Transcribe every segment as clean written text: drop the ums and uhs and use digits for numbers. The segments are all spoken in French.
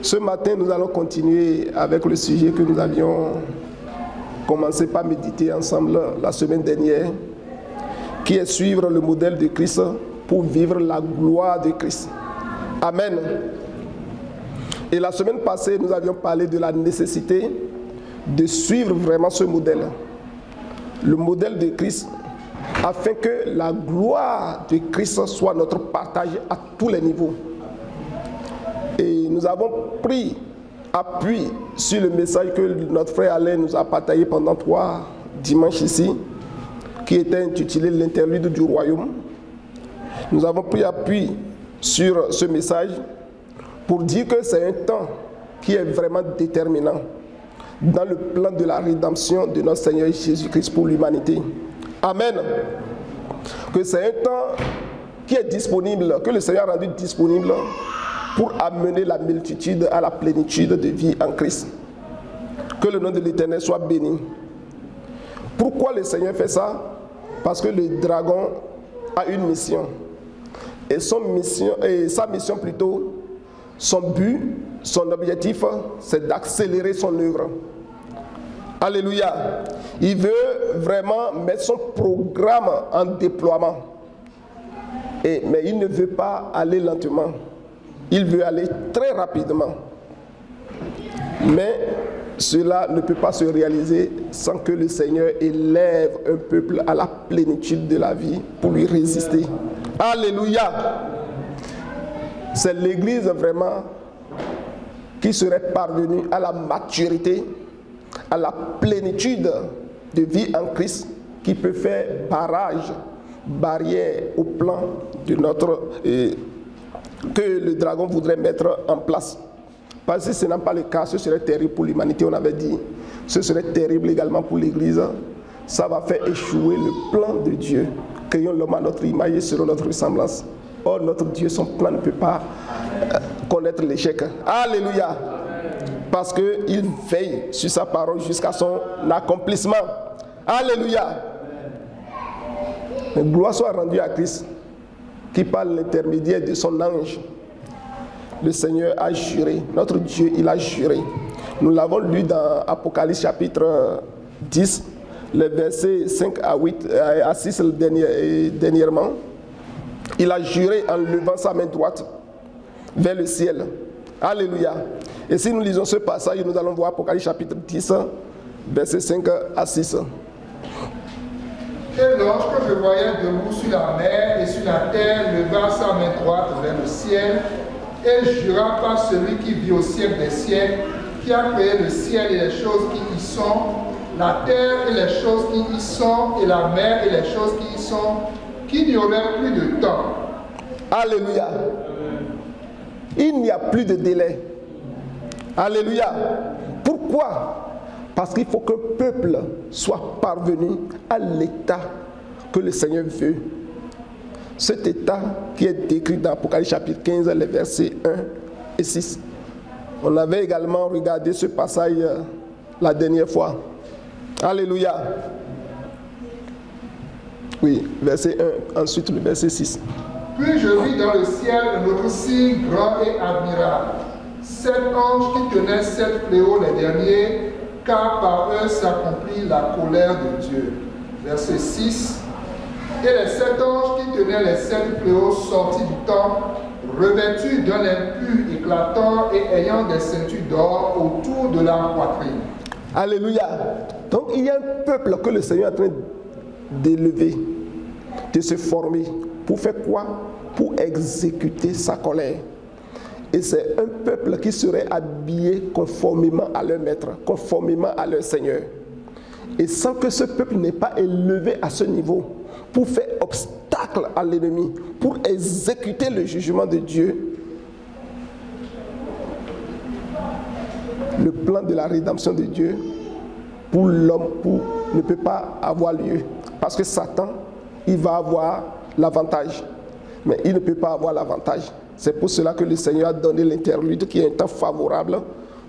Ce matin, nous allons continuer avec le sujet que nous avions commencé par méditer ensemble la semaine dernière, qui est suivre le modèle de Christ pour vivre la gloire de Christ. Amen. Et la semaine passée, nous avions parlé de la nécessité de suivre vraiment ce modèle, le modèle de Christ, afin que la gloire de Christ soit notre partage à tous les niveaux. Et nous avons pris appui sur le message que notre frère Alain nous a partagé pendant 3 dimanches ici, qui était intitulé l'interlude du royaume. Nous avons pris appui sur ce message pour dire que c'est un temps qui est vraiment déterminant dans le plan de la rédemption de notre Seigneur Jésus-Christ pour l'humanité. Amen. Que c'est un temps qui est disponible, que le Seigneur a rendu disponible pour amener la multitude à la plénitude de vie en Christ. Que le nom de l'Éternel soit béni. Pourquoi le Seigneur fait ça? Parce que le dragon a une mission. Et sa mission plutôt, son but, son objectif, c'est d'accélérer son œuvre. Alléluia. Il veut vraiment mettre son programme en déploiement. Mais il ne veut pas aller lentement. Il veut aller très rapidement. Mais cela ne peut pas se réaliser sans que le Seigneur élève un peuple à la plénitude de la vie pour lui résister. Alléluia. C'est l'Église vraiment qui serait parvenue à la maturité, à la plénitude de vie en Christ, qui peut faire barrière au plan de notre que le dragon voudrait mettre en place. Parce que ce n'est pas le cas, ce serait terrible pour l'humanité, on avait dit. Ce serait terrible également pour l'Église. Ça va faire échouer le plan de Dieu. Créons l'homme à notre image et selon notre ressemblance. Or, notre Dieu, son plan ne peut pas connaître l'échec. Alléluia. Parce qu'il veille sur sa parole jusqu'à son accomplissement. Alléluia. Mais gloire soit rendue à Christ, qui par l'intermédiaire de son ange, le Seigneur a juré. Notre Dieu, il a juré. Nous l'avons lu dans Apocalypse chapitre 10, les versets 5 à 6 dernièrement. Il a juré en levant sa main droite vers le ciel. Alléluia. Et si nous lisons ce passage, nous allons voir Apocalypse chapitre 10, versets 5 à 6. Et l'ange que je voyais debout sur la mer et sur la terre leva sa main droite vers le ciel et jura par celui qui vit au siècle des siècles, qui a créé le ciel et les choses qui y sont, la terre et les choses qui y sont, et la mer et les choses qui y sont, qu'il n'y aurait plus de temps. Alléluia. Il n'y a plus de délai. Alléluia. Pourquoi? Parce qu'il faut qu'un peuple soit parvenu à l'état que le Seigneur veut. Cet état qui est décrit dans Apocalypse chapitre 15, les versets 1 et 6. On avait également regardé ce passage la dernière fois. Alléluia. Oui, verset 1, ensuite le verset 6. Puis je vis dans le ciel un autre signe grand et admirable. 7 anges qui tenaient 7 fléaux les derniers, car par eux s'accomplit la colère de Dieu. Verset 6. Et les 7 anges qui tenaient les 7 fléaux sortis du temple, revêtus d'un impur éclatant et ayant des ceintures d'or autour de la poitrine. Alléluia. Donc il y a un peuple que le Seigneur est en train d'élever, de se former. Pour faire quoi? Pour exécuter sa colère. Et c'est un peuple qui serait habillé conformément à leur maître, conformément à leur Seigneur. Et sans que ce peuple n'ait pas élevé à ce niveau, pour faire obstacle à l'ennemi, pour exécuter le jugement de Dieu, le plan de la rédemption de Dieu pour l'homme ne peut pas avoir lieu. Parce que Satan, il va avoir l'avantage. Mais il ne peut pas avoir l'avantage. C'est pour cela que le Seigneur a donné l'interlude qui est un temps favorable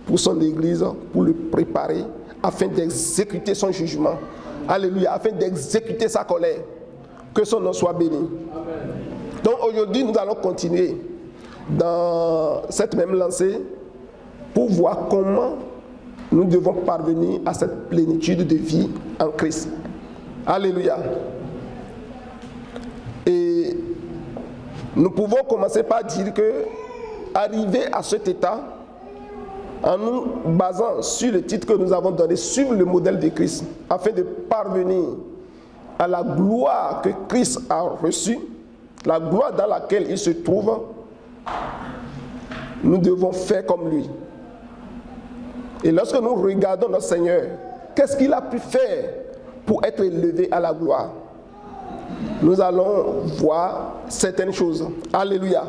pour son Église, pour le préparer, afin d'exécuter son jugement. Alléluia, afin d'exécuter sa colère. Que son nom soit béni. Amen. Donc aujourd'hui, nous allons continuer dans cette même lancée pour voir comment nous devons parvenir à cette plénitude de vie en Christ. Alléluia. Et nous pouvons commencer par dire que arriver à cet état, en nous basant sur le titre que nous avons donné, sur le modèle de Christ, afin de parvenir à la gloire que Christ a reçue, la gloire dans laquelle il se trouve, nous devons faire comme lui. Et lorsque nous regardons notre Seigneur, qu'est-ce qu'il a pu faire pour être élevé à la gloire? Nous allons voir certaines choses. Alléluia.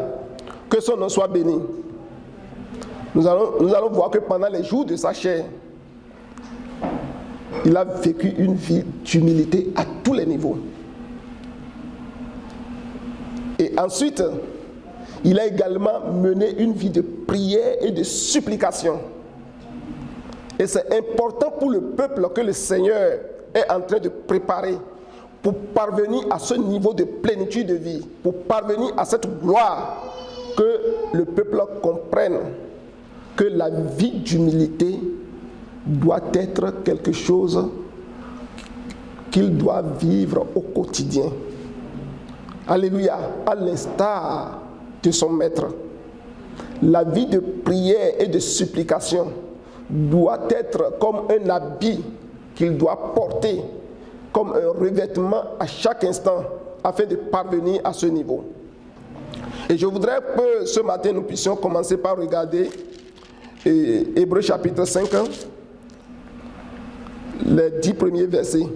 Que son nom soit béni. Nous allons voir que pendant les jours de sa chair, il a vécu une vie d'humilité à tous les niveaux. Et ensuite, il a également mené une vie de prière et de supplication. Et c'est important pour le peuple que le Seigneur est en train de préparer pour parvenir à ce niveau de plénitude de vie, pour parvenir à cette gloire, que le peuple comprenne que la vie d'humilité doit être quelque chose qu'il doit vivre au quotidien. Alléluia, à l'instar de son maître. La vie de prière et de supplication doit être comme un habit qu'il doit porter, comme un revêtement à chaque instant, afin de parvenir à ce niveau. Et je voudrais que ce matin nous puissions commencer par regarder Hébreux chapitre 5, les 10 premiers versets.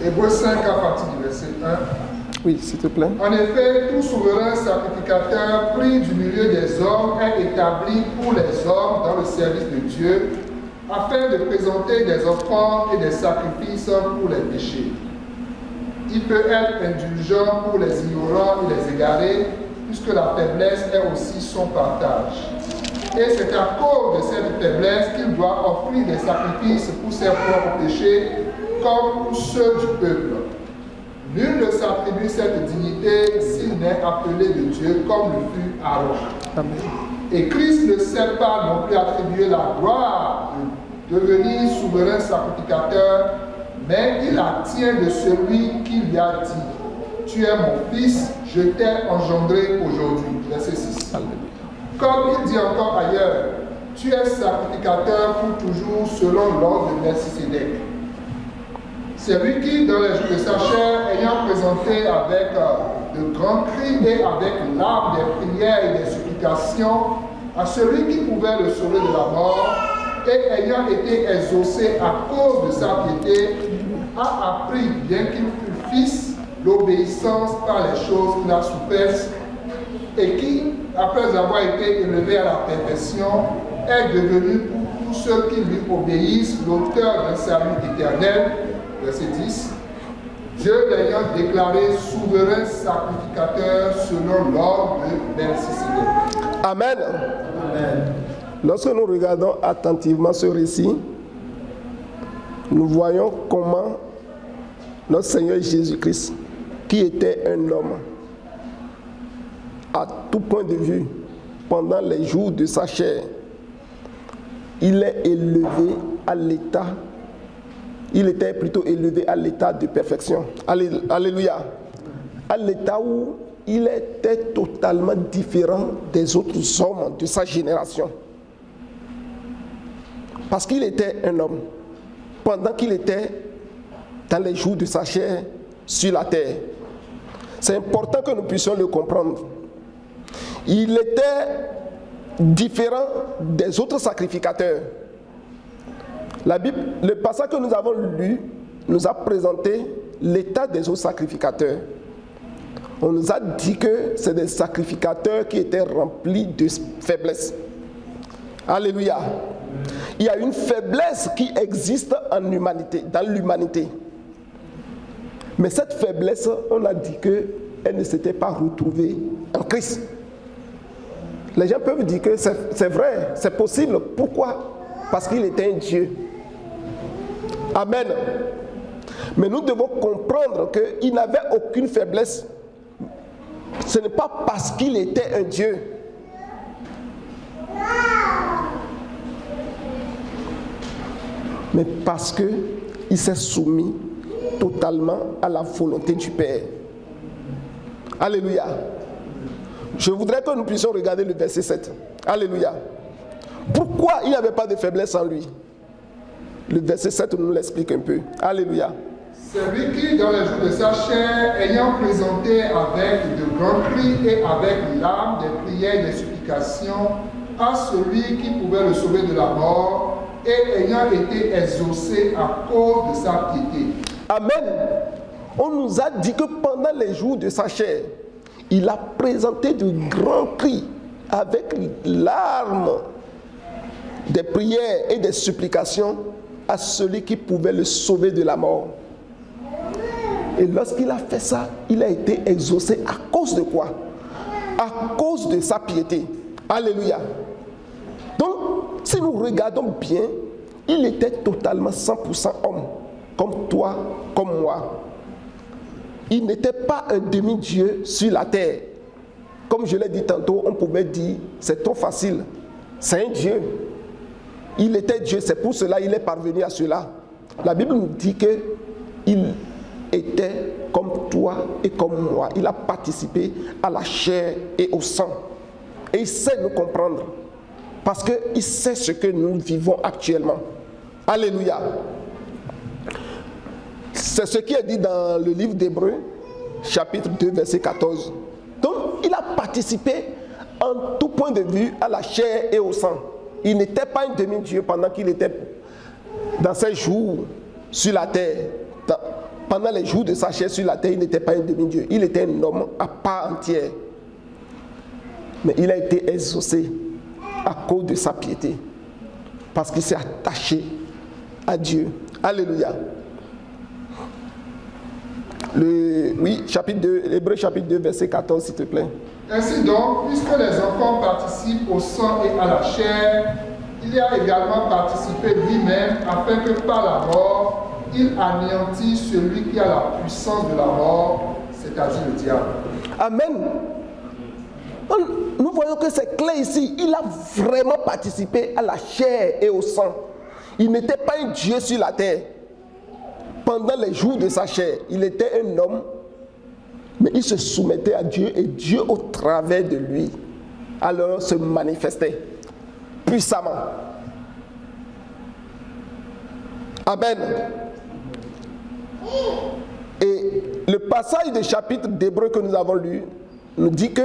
Hébreux 5 à partir du verset 1. Oui, s'il te plaît. En effet, tout souverain sacrificateur pris du milieu des hommes est établi pour les hommes dans le service de Dieu, afin de présenter des offrandes et des sacrifices pour les péchés. Il peut être indulgent pour les ignorants et les égarés, puisque la faiblesse est aussi son partage. Et c'est à cause de cette faiblesse qu'il doit offrir des sacrifices pour ses propres péchés, comme pour ceux du peuple. Nul ne s'attribue cette dignité s'il n'est appelé de Dieu, comme le fut Aaron. Amen. Et Christ ne s'est pas non plus attribué la gloire de devenir souverain sacrificateur, mais il la tient de celui qui lui a dit: tu es mon fils, je t'ai engendré aujourd'hui. Verset 6. Amen. Comme il dit encore ailleurs: tu es sacrificateur pour toujours selon l'ordre de Melchisédek. C'est lui qui, dans les jours de sa chair, ayant présenté avec de grands cris et avec larmes des prières et des supplications à celui qui pouvait le sauver de la mort, et ayant été exaucé à cause de sa piété, a appris, bien qu'il fût fils, l'obéissance par les choses qu'il a souffertes, et qui, après avoir été élevé à la perfection, est devenu pour tous ceux qui lui obéissent l'auteur d'un salut éternel. Verset 10. Dieu l'ayant déclaré souverain sacrificateur selon l'ordre de Melchisédek. Amen. Amen. Lorsque nous regardons attentivement ce récit, nous voyons comment notre Seigneur Jésus-Christ, qui était un homme, à tout point de vue, pendant les jours de sa chair, il est élevé à l'état, il était plutôt élevé à l'état de perfection. Alléluia. À l'état où il était totalement différent des autres hommes de sa génération. Parce qu'il était un homme, pendant qu'il était dans les jours de sa chair sur la terre. C'est important que nous puissions le comprendre. Il était différent des autres sacrificateurs. La Bible, le passage que nous avons lu nous a présenté l'état des autres sacrificateurs. On nous a dit que c'est des sacrificateurs qui étaient remplis de faiblesse. Alléluia. Il y a une faiblesse qui existe en humanité, dans l'humanité. Mais cette faiblesse, on a dit qu'elle ne s'était pas retrouvée en Christ. Les gens peuvent dire que c'est vrai, c'est possible. Pourquoi? Parce qu'il était un Dieu. Amen. Mais nous devons comprendre qu'il n'avait aucune faiblesse. ce n'est pas parce qu'il était un Dieu. Mais parce qu'il s'est soumis totalement à la volonté du Père. Alléluia. Je voudrais que nous puissions regarder le verset 7. Alléluia. Pourquoi il n'y avait pas de faiblesse en lui? Le verset 7 nous l'explique un peu. Alléluia. C'est lui qui, dans les jours de sa chair, ayant présenté avec de grands cris et avec larmes des prières et des supplications à celui qui pouvait le sauver de la mort, et ayant été exaucé à cause de sa piété. Amen. On nous a dit que pendant les jours de sa chair, il a présenté de grands cris avec larmes, des prières et des supplications à celui qui pouvait le sauver de la mort. Et lorsqu'il a fait ça, il a été exaucé à cause de quoi? À cause de sa piété. Alléluia. Donc, si nous regardons bien, il était totalement 100% homme, comme toi, comme moi. Il n'était pas un demi-dieu sur la terre. Comme je l'ai dit tantôt, on pouvait dire, c'est trop facile. C'est un Dieu. Il était Dieu, c'est pour cela qu'il est parvenu à cela. La Bible nous dit qu'il était comme toi et comme moi. Il a participé à la chair et au sang. Et il sait nous comprendre. Parce qu'il sait ce que nous vivons actuellement. Alléluia. C'est ce qui est dit dans le livre d'Hébreux, chapitre 2, verset 14. Donc, il a participé en tout point de vue à la chair et au sang. Il n'était pas un demi-dieu pendant qu'il était dans ses jours sur la terre. Pendant les jours de sa chair sur la terre, il n'était pas un demi-dieu. Il était un homme à part entière. Mais il a été exaucé à cause de sa piété. Parce qu'il s'est attaché à Dieu. Alléluia. Chapitre 2, Hébreux chapitre 2, verset 14, s'il te plaît. Ainsi donc, puisque les enfants participent au sang et à la chair, il a également participé lui-même afin que par la mort, il anéantisse celui qui a la puissance de la mort, c'est-à-dire le diable. Amen. Nous voyons que c'est clair ici. Il a vraiment participé à la chair et au sang. Il n'était pas un Dieu sur la terre. Pendant les jours de sa chair, il était un homme, mais il se soumettait à Dieu et Dieu, au travers de lui, alors se manifestait puissamment. Amen. Et le passage du chapitre d'Hébreux que nous avons lu nous dit que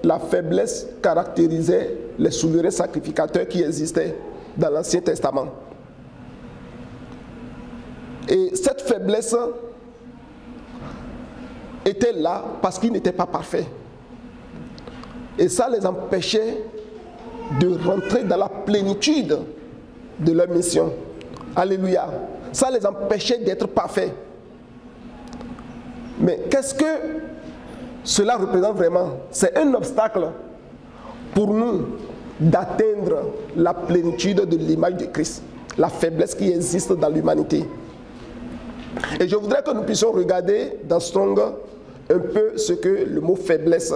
la faiblesse caractérisait les souverains sacrificateurs qui existaient dans l'Ancien Testament. Et cette faiblesse était là parce qu'ils n'étaient pas parfaits. Et ça les empêchait de rentrer dans la plénitude de leur mission. Alléluia. Ça les empêchait d'être parfaits. Mais qu'est-ce que cela représente vraiment? C'est un obstacle pour nous d'atteindre la plénitude de l'image de Christ, la faiblesse qui existe dans l'humanité. Et je voudrais que nous puissions regarder dans Strong un peu ce que le mot faiblesse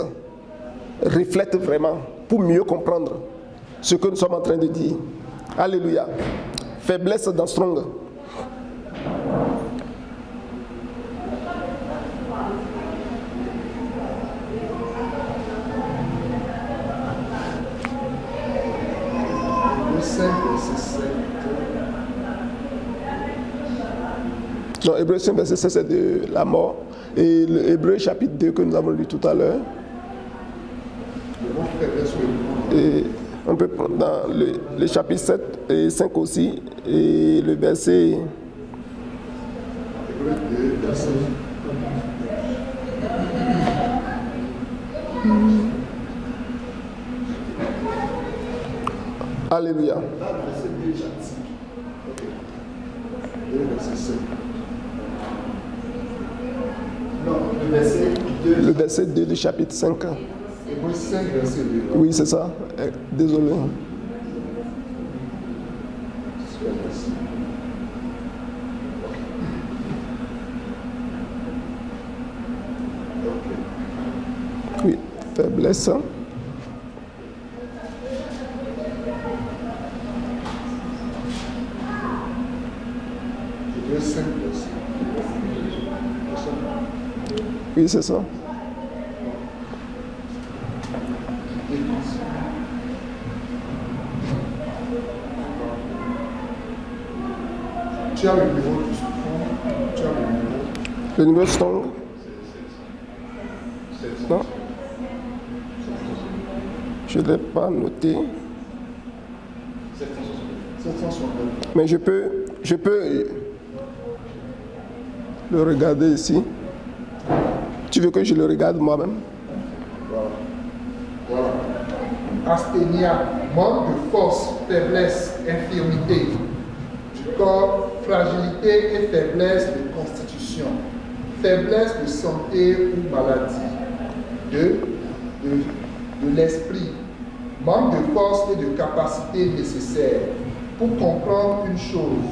reflète vraiment, pour mieux comprendre ce que nous sommes en train de dire. Alléluia. Faiblesse dans Strong. Non, Hébreux 5, verset 7, c'est de la mort. Et le Hébreux chapitre 2 que nous avons lu tout à l'heure. Et on peut prendre dans le chapitre 7 et 5 aussi. Et le verset. Hébreux 2, verset. Alléluia. Le verset 2 du chapitre 5. Hébreux 5, verset 2. Oui, c'est ça. Désolé. Oui. Faiblesse. Oui, c'est ça. Tu as le numéro du strong. Tu as le numéro. Le numéro strong. Non. Je ne l'ai pas noté. 760. Mais je peux le regarder ici. Tu veux que je le regarde moi-même? Voilà. Asthénia, manque de force, faiblesse, infirmité du corps, fragilité et faiblesse de constitution, faiblesse de santé ou maladie. De l'esprit, manque de force et de capacité nécessaires pour comprendre une chose,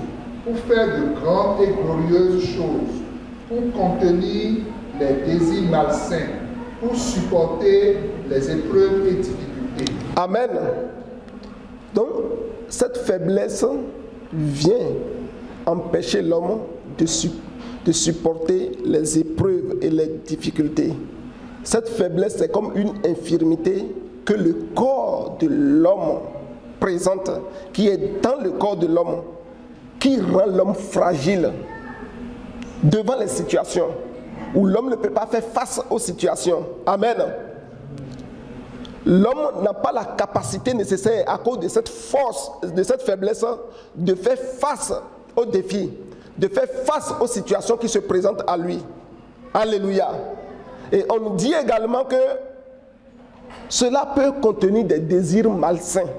pour faire de grandes et glorieuses choses, pour contenir les désirs malsains, pour supporter les épreuves et difficultés. Amen. Donc, cette faiblesse vient empêcher l'homme de supporter les épreuves et les difficultés. Cette faiblesse, c'est comme une infirmité que le corps de l'homme présente, qui est dans le corps de l'homme, qui rend l'homme fragile devant les situations où l'homme ne peut pas faire face aux situations. Amen. L'homme n'a pas la capacité nécessaire à cause de cette force, de cette faiblesse, de faire face aux défis, de faire face aux situations qui se présentent à lui. Alléluia. Et on nous dit également que cela peut contenir des désirs malsains.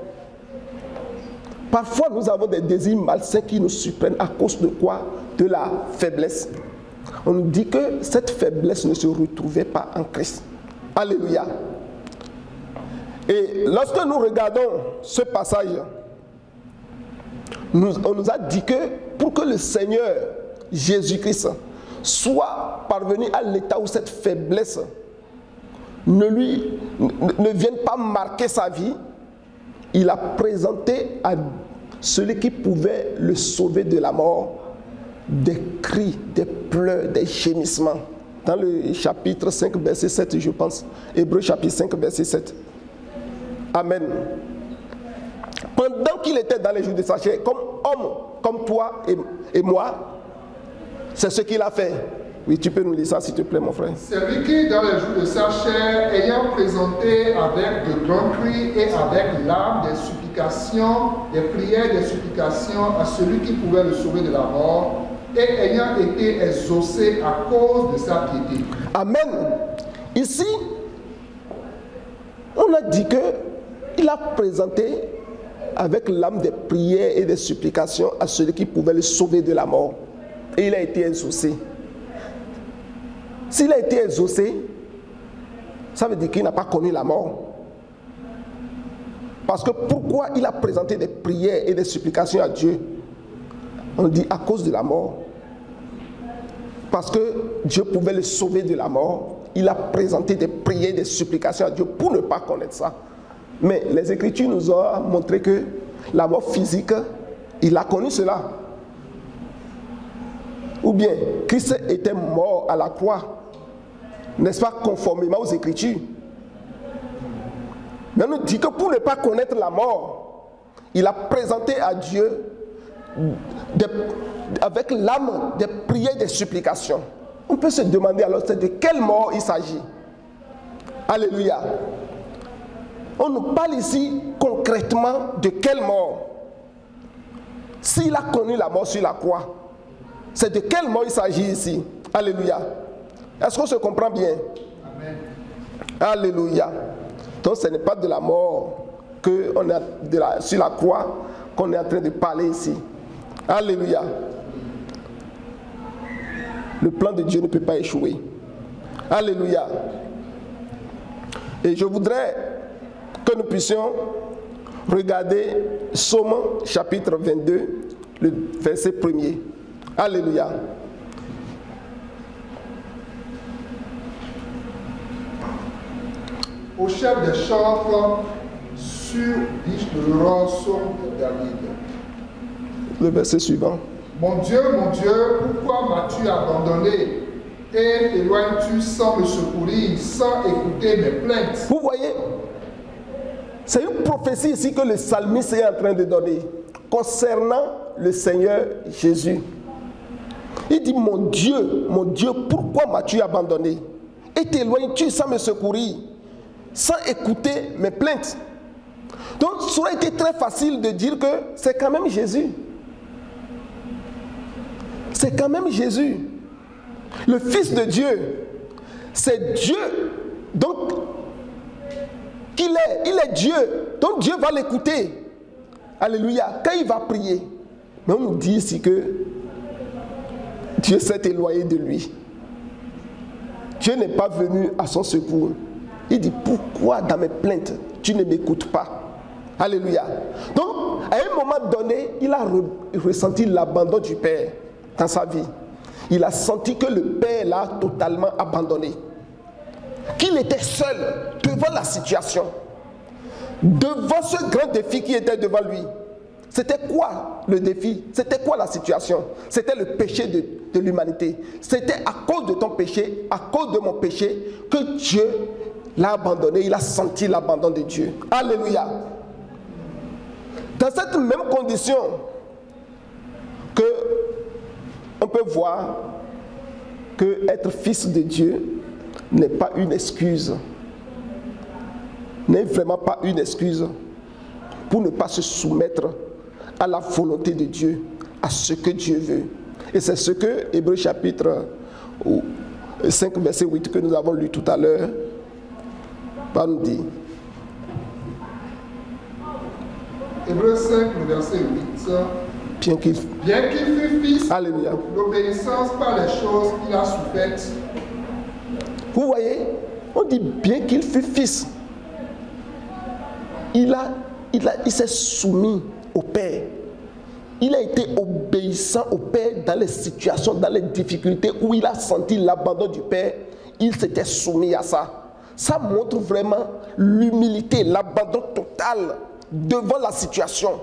Parfois, nous avons des désirs malsains qui nous surprennent à cause de quoi? De la faiblesse. On nous dit que cette faiblesse ne se retrouvait pas en Christ. Alléluia. Et lorsque nous regardons ce passage, on nous a dit que pour que le Seigneur Jésus-Christ soit parvenu à l'état où cette faiblesse ne vienne pas marquer sa vie, il a présenté à celui qui pouvait le sauver de la mort des cris, des pleurs, des gémissements. Dans le chapitre 5, verset 7, je pense. Hébreux chapitre 5, verset 7. Amen. Pendant qu'il était dans les jours de sa chair, comme homme, comme toi et moi, c'est ce qu'il a fait. Oui, tu peux nous lire ça s'il te plaît, mon frère. C'est lui qui, dans les jours de sa chair, ayant présenté avec de grands cris et avec larmes des supplications, des prières, des supplications à celui qui pouvait le sauver de la mort, et ayant été exaucé à cause de sa piété. Amen. Ici, on a dit que il a présenté avec l'âme des prières et des supplications à celui qui pouvait le sauver de la mort. Et il a été exaucé. S'il a été exaucé, ça veut dire qu'il n'a pas connu la mort. Parce que pourquoi il a présenté des prières et des supplications à Dieu? On dit à cause de la mort. Parce que Dieu pouvait le sauver de la mort. Il a présenté des prières et des supplications à Dieu pour ne pas connaître ça. Mais les Écritures nous ont montré que la mort physique, il a connu cela. Ou bien, Christ était mort à la croix, n'est-ce pas, conformément aux Écritures. Mais on nous dit que pour ne pas connaître la mort, il a présenté à Dieu avec l'âme des prières et des supplications. On peut se demander alors de quelle mort il s'agit. Alléluia. On nous parle ici concrètement de quelle mort. S'il a connu la mort sur la croix, c'est de quelle mort il s'agit ici. Alléluia. Est-ce qu'on se comprend bien? Amen. Alléluia. Donc ce n'est pas de la mort sur la croix qu'on est en train de parler ici. Alléluia. Le plan de Dieu ne peut pas échouer. Alléluia. Et je voudrais que nous puissions regarder Psaume chapitre 22, le verset 1er. Alléluia. au chef des chantres sur le rançon de David. Le verset suivant. Mon Dieu, pourquoi m'as-tu abandonné et t'éloignes-tu sans me secourir, sans écouter mes plaintes? Vous voyez, c'est une prophétie ici que le psalmiste est en train de donner concernant le Seigneur Jésus. Il dit, mon Dieu, pourquoi m'as-tu abandonné et t'éloignes-tu sans me secourir, sans écouter mes plaintes? Donc, ça aurait été très facile de dire que c'est quand même Jésus. C'est quand même Jésus, le Fils de Dieu. C'est Dieu, donc, qu'il est. Il est Dieu, donc Dieu va l'écouter. Alléluia, quand il va prier. Mais on nous dit ici que Dieu s'est éloigné de lui. Dieu n'est pas venu à son secours. Il dit, pourquoi dans mes plaintes, tu ne m'écoutes pas? Alléluia. Donc, à un moment donné, il a ressenti l'abandon du Père dans sa vie. Il a senti que le Père l'a totalement abandonné. Qu'il était seul devant la situation. Devant ce grand défi qui était devant lui. C'était quoi le défi? C'était quoi la situation? C'était le péché de l'humanité. C'était à cause de ton péché, à cause de mon péché, que Dieu l'a abandonné. Il a senti l'abandon de Dieu. Alléluia. Dans cette même condition que on peut voir que être fils de Dieu n'est pas une excuse. N'est vraiment pas une excuse pour ne pas se soumettre à la volonté de Dieu, à ce que Dieu veut. Et c'est ce que Hébreux chapitre 5, verset 8 que nous avons lu tout à l'heure va nous dire. Hébreux 5, le verset 8. Bien qu'il fût fils, Alléluia. L'obéissance par les choses qu'il a soufaites. Vous voyez, on dit bien qu'il fût fils. Il s'est soumis au Père. Il a été obéissant au Père dans les situations, dans les difficultés où il a senti l'abandon du Père. Il s'était soumis à ça. Ça montre vraiment l'humilité, l'abandon total devant la situation.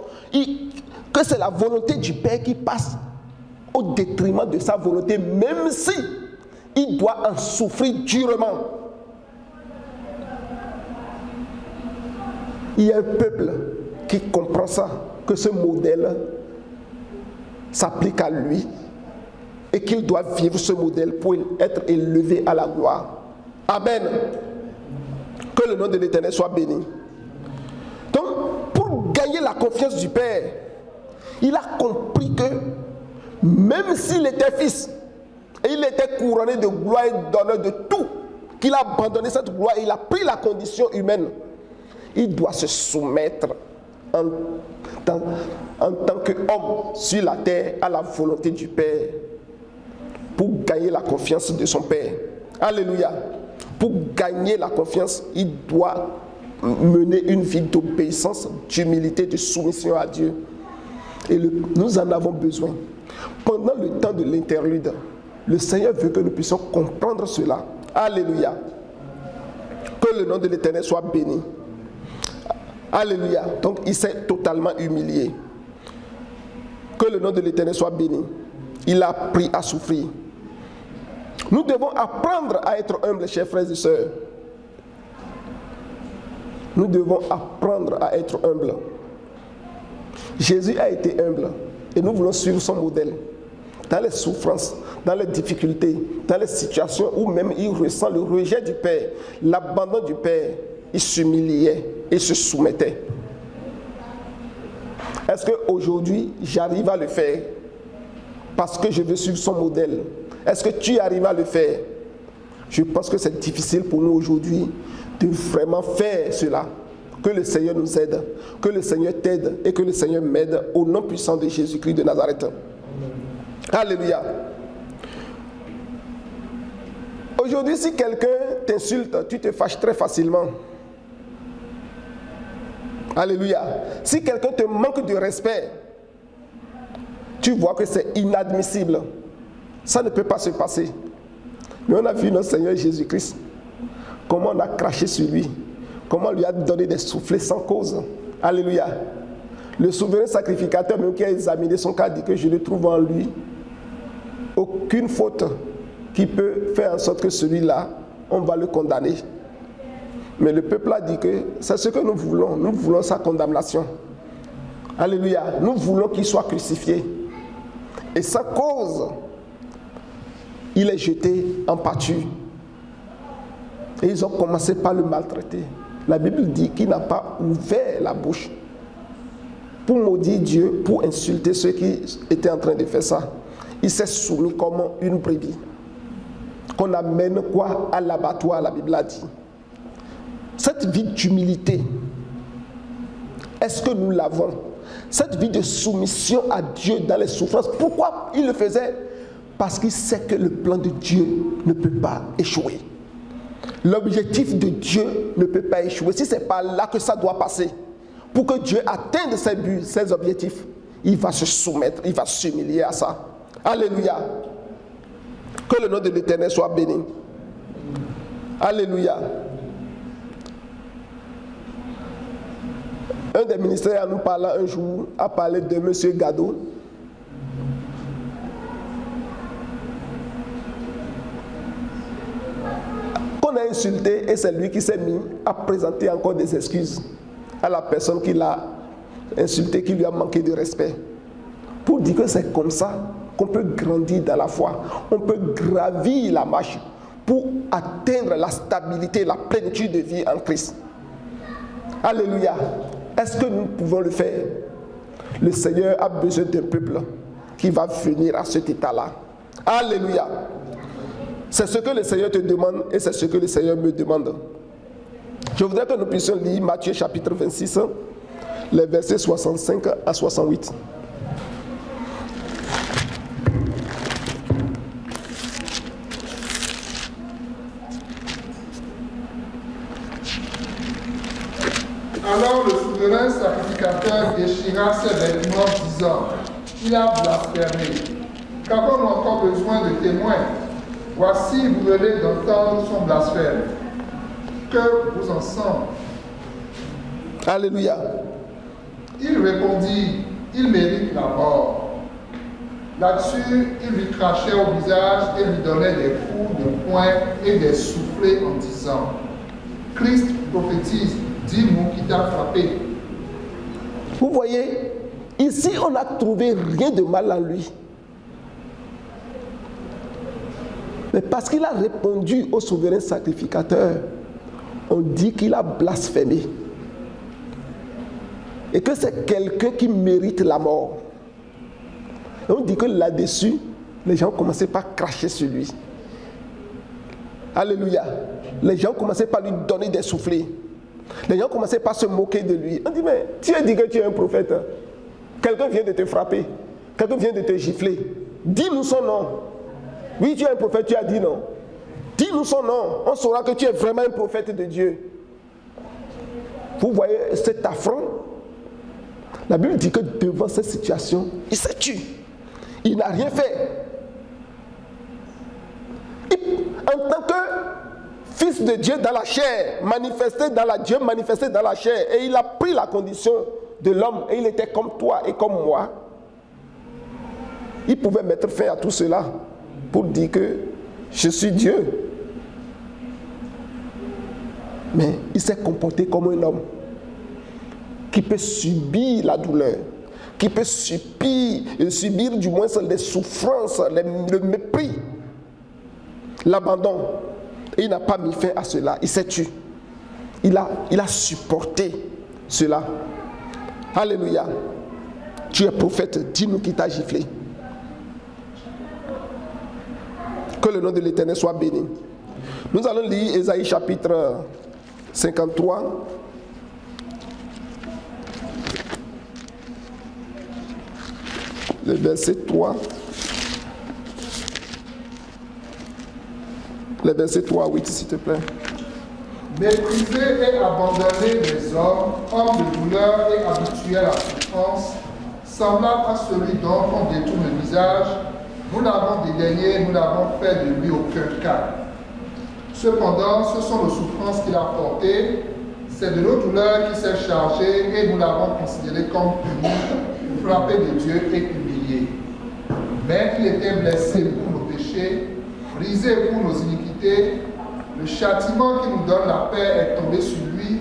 Que c'est la volonté du Père qui passe au détriment de sa volonté, même si il doit en souffrir durement. Il y a un peuple qui comprend ça, que ce modèle s'applique à lui et qu'il doit vivre ce modèle pour être élevé à la gloire. Amen. Que le nom de l'Éternel soit béni. Donc, pour gagner la confiance du Père, il a compris que même s'il était fils et il était couronné de gloire et d'honneur de tout, qu'il a abandonné cette gloire, il a pris la condition humaine. Il doit se soumettre en tant qu'homme sur la terre à la volonté du Père pour gagner la confiance de son Père. Alléluia. Pour gagner la confiance, il doit mener une vie d'obéissance, d'humilité, de soumission à Dieu. Et nous en avons besoin. Pendant le temps de l'interlude, le Seigneur veut que nous puissions comprendre cela. Alléluia. Que le nom de l'Éternel soit béni. Alléluia. Donc il s'est totalement humilié. Que le nom de l'Éternel soit béni. Il a appris à souffrir. Nous devons apprendre à être humbles, chers frères et sœurs. Nous devons apprendre à être humbles. Jésus a été humble et nous voulons suivre son modèle. Dans les souffrances, dans les difficultés, dans les situations où même il ressent le rejet du Père, l'abandon du Père, il s'humiliait et se soumettait. Est-ce qu'aujourd'hui, j'arrive à le faire parce que je veux suivre son modèle? Est-ce que tu arrives à le faire? Je pense que c'est difficile pour nous aujourd'hui de vraiment faire cela. Que le Seigneur nous aide, que le Seigneur t'aide et que le Seigneur m'aide au nom puissant de Jésus-Christ de Nazareth. Alléluia. Aujourd'hui, si quelqu'un t'insulte, tu te fâches très facilement. Alléluia. Si quelqu'un te manque de respect, tu vois que c'est inadmissible. Ça ne peut pas se passer. Mais on a vu notre Seigneur Jésus-Christ, comment on a craché sur lui, comment on lui a donné des soufflets sans cause. Alléluia. Le souverain sacrificateur, même qui a examiné son cas, dit que je ne trouve en lui aucune faute qui peut faire en sorte que celui-là, on va le condamner. Mais le peuple a dit que c'est ce que nous voulons sa condamnation. Alléluia, nous voulons qu'il soit crucifié. Et sans cause, il est jeté en pâture. Et ils ont commencé par le maltraiter. La Bible dit qu'il n'a pas ouvert la bouche pour maudire Dieu, pour insulter ceux qui étaient en train de faire ça. Il s'est soumis comme une brebis. Qu'on amène quoi à l'abattoir, la Bible a dit. Cette vie d'humilité, est-ce que nous l'avons? Cette vie de soumission à Dieu dans les souffrances, pourquoi il le faisait? Parce qu'il sait que le plan de Dieu ne peut pas échouer. L'objectif de Dieu ne peut pas échouer. Si ce n'est pas là que ça doit passer, pour que Dieu atteigne ses buts, ses objectifs, il va se soumettre, il va s'humilier à ça. Alléluia. Que le nom de l'Éternel soit béni. Alléluia. Un des ministères, en nous parlant un jour, a parlé de M. Gado. Qu'on a insulté et c'est lui qui s'est mis à présenter encore des excuses à la personne qui l'a insulté, qui lui a manqué de respect. Pour dire que c'est comme ça qu'on peut grandir dans la foi. On peut gravir la marche pour atteindre la stabilité, la plénitude de vie en Christ. Alléluia. Est-ce que nous pouvons le faire? Le Seigneur a besoin d'un peuple qui va venir à cet état-là. Alléluia. C'est ce que le Seigneur te demande et c'est ce que le Seigneur me demande. Je voudrais que nous puissions lire Matthieu chapitre 26, les versets 65 à 68. Alors le souverain sacrificateur déchira ses vêtements, disant: il a blasphémé. Qu'avons-nous encore besoin de témoins? Voici, vous venez d'entendre son blasphème. Que vous en semble? Alléluia. Il répondit: il mérite la mort. Là-dessus, il lui crachait au visage et lui donnait des coups de poing et des soufflets en disant: Christ prophétise, dis-nous qui t'a frappé. Vous voyez, ici on n'a trouvé rien de mal en lui. Mais parce qu'il a répondu au souverain sacrificateur, on dit qu'il a blasphémé. Et que c'est quelqu'un qui mérite la mort. Et on dit que là-dessus, les gens commençaient par cracher sur lui. Alléluia. Les gens commençaient par lui donner des soufflets. Les gens commençaient par se moquer de lui. On dit, mais tu as dit que tu es un prophète. Quelqu'un vient de te frapper. Quelqu'un vient de te gifler. Dis-nous son nom. Oui, tu es un prophète, tu as dit non. Dis-nous son nom. On saura que tu es vraiment un prophète de Dieu. Vous voyez cet affront? La Bible dit que devant cette situation, il s'est tué. Il n'a rien fait. En tant que fils de Dieu dans la chair, Dieu manifesté dans la chair, et il a pris la condition de l'homme, et il était comme toi et comme moi. Il pouvait mettre fin à tout cela pour dire que je suis Dieu. Mais il s'est comporté comme un homme qui peut subir la douleur, qui peut subir du moins les souffrances, le mépris, l'abandon. Et il n'a pas mis fin à cela, il s'est tué. Il a supporté cela. Alléluia. Tu es prophète, dis-nous qui t'a giflé. Que le nom de l'Éternel soit béni. Nous allons lire Ésaïe chapitre 53. Le verset 3. Le verset 3 à 8, s'il te plaît. Méprisés et abandonnés des hommes de douleur et habitués à la souffrance, semblables à celui dont on détourne le visage, nous l'avons dédaigné, nous n'avons fait de lui aucun cas. Cependant, ce sont nos souffrances qu'il a portées, C'est de nos douleurs qu'il s'est chargé et nous l'avons considéré comme puni, frappé de Dieu et humilié. Mais il était blessé pour nos péchés, brisé pour nos iniquités. Le châtiment qui nous donne la paix est tombé sur lui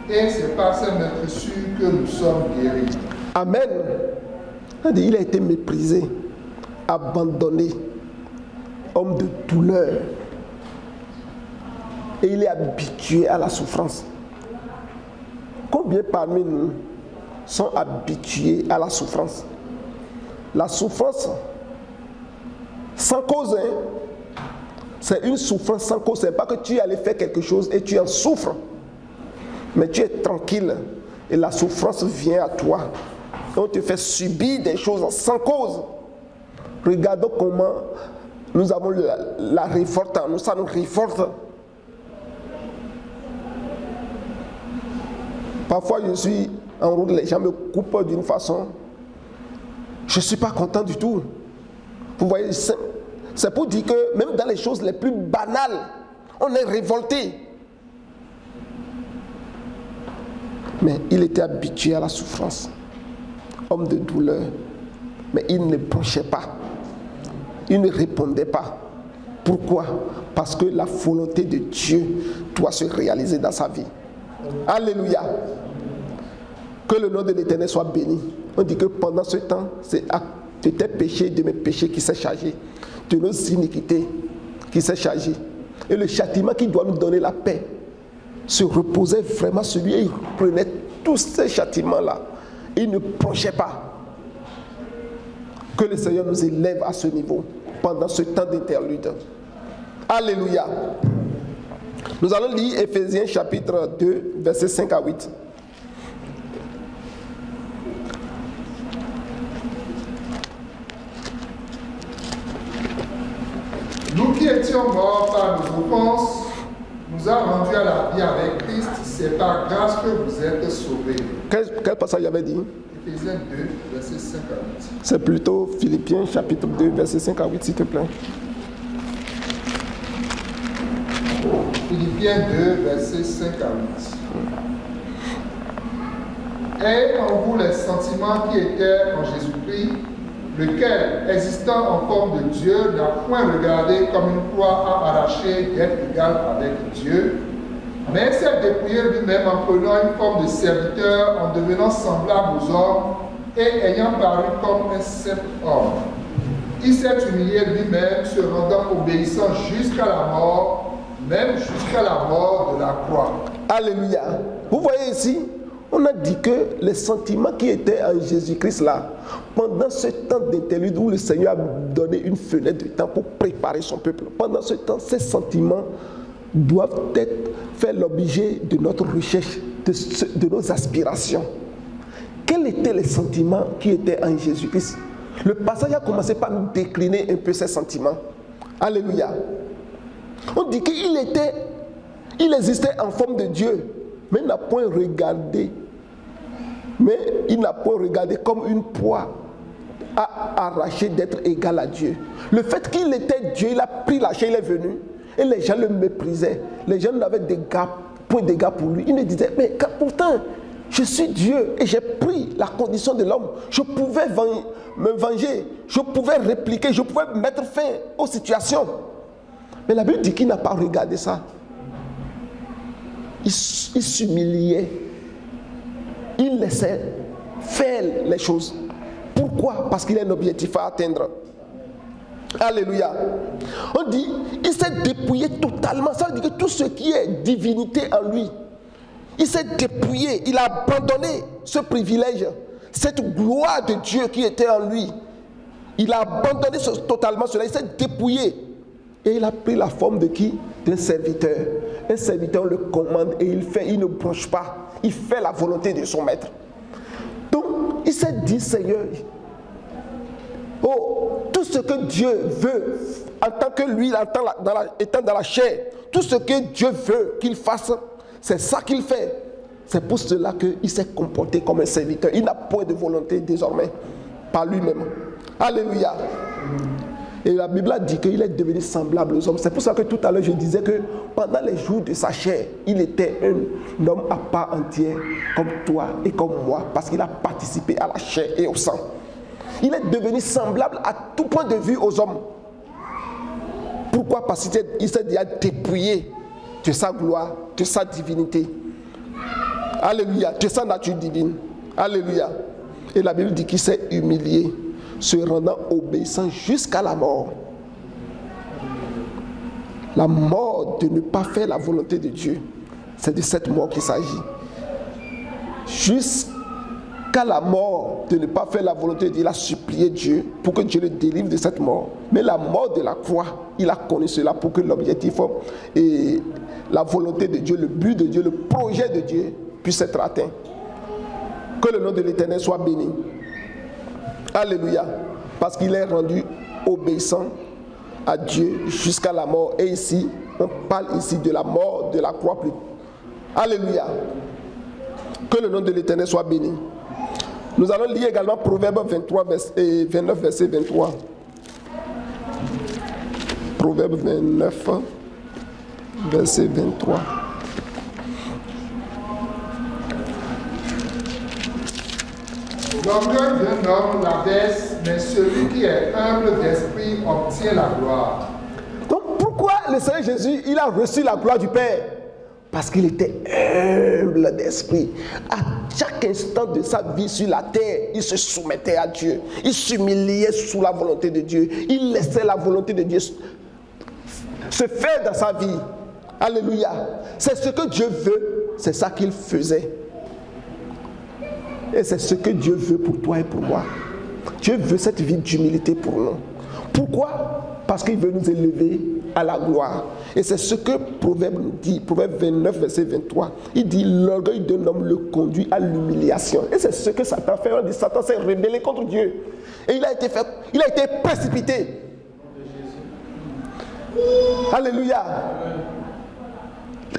et c'est par ses meurtrissures que nous sommes guéris. Amen. Il a été méprisé, abandonné, homme de douleur. Et il est habitué à la souffrance. Combien parmi nous sont habitués à la souffrance? La souffrance sans cause, c'est une souffrance sans cause. Ce n'est pas que tu allais faire quelque chose et tu en souffres. Mais tu es tranquille et la souffrance vient à toi. Et on te fait subir des choses sans cause. Regardons comment nous avons la révolte en nous. Ça nous révolte. Parfois je suis en route, les gens me coupent d'une façon. Je ne suis pas content du tout. Vous voyez, c'est pour dire que même dans les choses les plus banales, on est révolté. Mais il était habitué à la souffrance. Homme de douleur. Mais il ne bronchait pas. Il ne répondait pas. Pourquoi? Parce que la volonté de Dieu doit se réaliser dans sa vie. Alléluia. Que le nom de l'Éternel soit béni. On dit que pendant ce temps, c'est de tes péchés, de mes péchés qui s'est chargé, de nos iniquités qui s'est chargé. Et le châtiment qui doit nous donner la paix se reposait vraiment sur lui et il prenait tous ces châtiments-là. Il ne bronchait pas. Que le Seigneur nous élève à ce niveau pendant ce temps d'interlude. Alléluia. Nous allons lire Éphésiens chapitre 2, versets 5 à 8. Nous qui étions morts par nos offenses, nous a rendus à la vie avec Christ. C'est par grâce que vous êtes sauvés. Quel passage il avait dit? Éphésiens 2, versets 5 à 8. C'est plutôt Philippiens chapitre 2, versets 5 à 8, s'il te plaît. Philippiens 2, versets 5 à 8. Ayez en vous les sentiments qui étaient en Jésus-Christ, lequel, existant en forme de Dieu, n'a point regardé comme une proie à arracher d'être égal avec Dieu, mais s'est dépouillé lui-même en prenant une forme de serviteur, en devenant semblable aux hommes et ayant paru comme un simple homme. Il s'est humilié lui-même, se rendant obéissant jusqu'à la mort, même jusqu'à la mort de la croix. Alléluia. Vous voyez ici, on a dit que les sentiments qui étaient en Jésus-Christ là, pendant ce temps d'interlude où le Seigneur a donné une fenêtre de temps pour préparer son peuple, pendant ce temps, ces sentiments doivent faire l'objet de notre recherche, de nos aspirations. Quels étaient les sentiments qui étaient en Jésus-Christ? Le passage a commencé par nous décliner un peu ces sentiments. Alléluia. On dit qu'il existait en forme de Dieu, mais il n'a point regardé. Mais il n'a point regardé comme une proie à arracher d'être égal à Dieu. Le fait qu'il était Dieu, il a pris la chair, il est venu. Et les gens le méprisaient. Les gens n'avaient point d'égard pour lui. Ils me disaient, mais pourtant, je suis Dieu et j'ai pris la condition de l'homme. Je pouvais me venger, je pouvais répliquer, je pouvais mettre fin aux situations. Mais la Bible dit qu'il n'a pas regardé ça. Il s'humiliait. Il laissait faire les choses. Pourquoi? Parce qu'il a un objectif à atteindre. Alléluia. On dit, il s'est dépouillé totalement. Ça veut dire que tout ce qui est divinité en lui, il s'est dépouillé. Il a abandonné ce privilège, cette gloire de Dieu qui était en lui. Il a abandonné totalement cela. Il s'est dépouillé. Et il a pris la forme de qui? D'un serviteur. Un serviteur, on le commande et il ne bronche pas. Il fait la volonté de son maître. Donc, il s'est dit, Seigneur, tout ce que Dieu veut, en tant que lui, étant dans la chair, tout ce que Dieu veut qu'il fasse, c'est ça qu'il fait. C'est pour cela qu'il s'est comporté comme un serviteur. Il n'a point de volonté désormais par lui-même. Alléluia. Et la Bible a dit qu'il est devenu semblable aux hommes. C'est pour ça que tout à l'heure je disais que pendant les jours de sa chair, il était un homme à part entière, comme toi et comme moi, parce qu'il a participé à la chair et au sang. Il est devenu semblable à tout point de vue aux hommes. Pourquoi? Parce qu'il s'est déjà dépouillé de sa gloire, de sa divinité. Alléluia, de sa nature divine. Alléluia. Et la Bible dit qu'il s'est humilié, se rendant obéissant jusqu'à la mort. La mort de ne pas faire la volonté de Dieu. C'est de cette mort qu'il s'agit. Jusqu'à la mort de ne pas faire la volonté de Dieu, il a supplié Dieu pour que Dieu le délivre de cette mort. Mais la mort de la croix, il a connu cela pour que l'objectif et la volonté de Dieu, le but de Dieu, le projet de Dieu puisse être atteint. Que le nom de l'Éternel soit béni. Alléluia. Parce qu'il est rendu obéissant à Dieu jusqu'à la mort. Et ici, on parle ici de la mort de la croix. Alléluia. Que le nom de l'Éternel soit béni. Nous allons lire également Proverbe 23 et 29, verset 23. Proverbe 29, verset 23. L'orgueil d'un homme l'abaisse, mais celui qui est humble d'esprit obtient la gloire. Donc pourquoi le Seigneur Jésus, il a reçu la gloire du Père? Parce qu'il était humble d'esprit. À chaque instant de sa vie sur la terre, il se soumettait à Dieu. Il s'humiliait sous la volonté de Dieu. Il laissait la volonté de Dieu se faire dans sa vie. Alléluia. C'est ce que Dieu veut, c'est ça qu'il faisait. Et c'est ce que Dieu veut pour toi et pour moi. Dieu veut cette vie d'humilité pour nous. Pourquoi? Parce qu'il veut nous élever à la gloire. Et c'est ce que Proverbe nous dit, Proverbe 29, verset 23. Il dit, l'orgueil d'un homme le conduit à l'humiliation. Et c'est ce que Satan fait. On dit, Satan s'est rebellé contre Dieu. Et il a été précipité. Alléluia.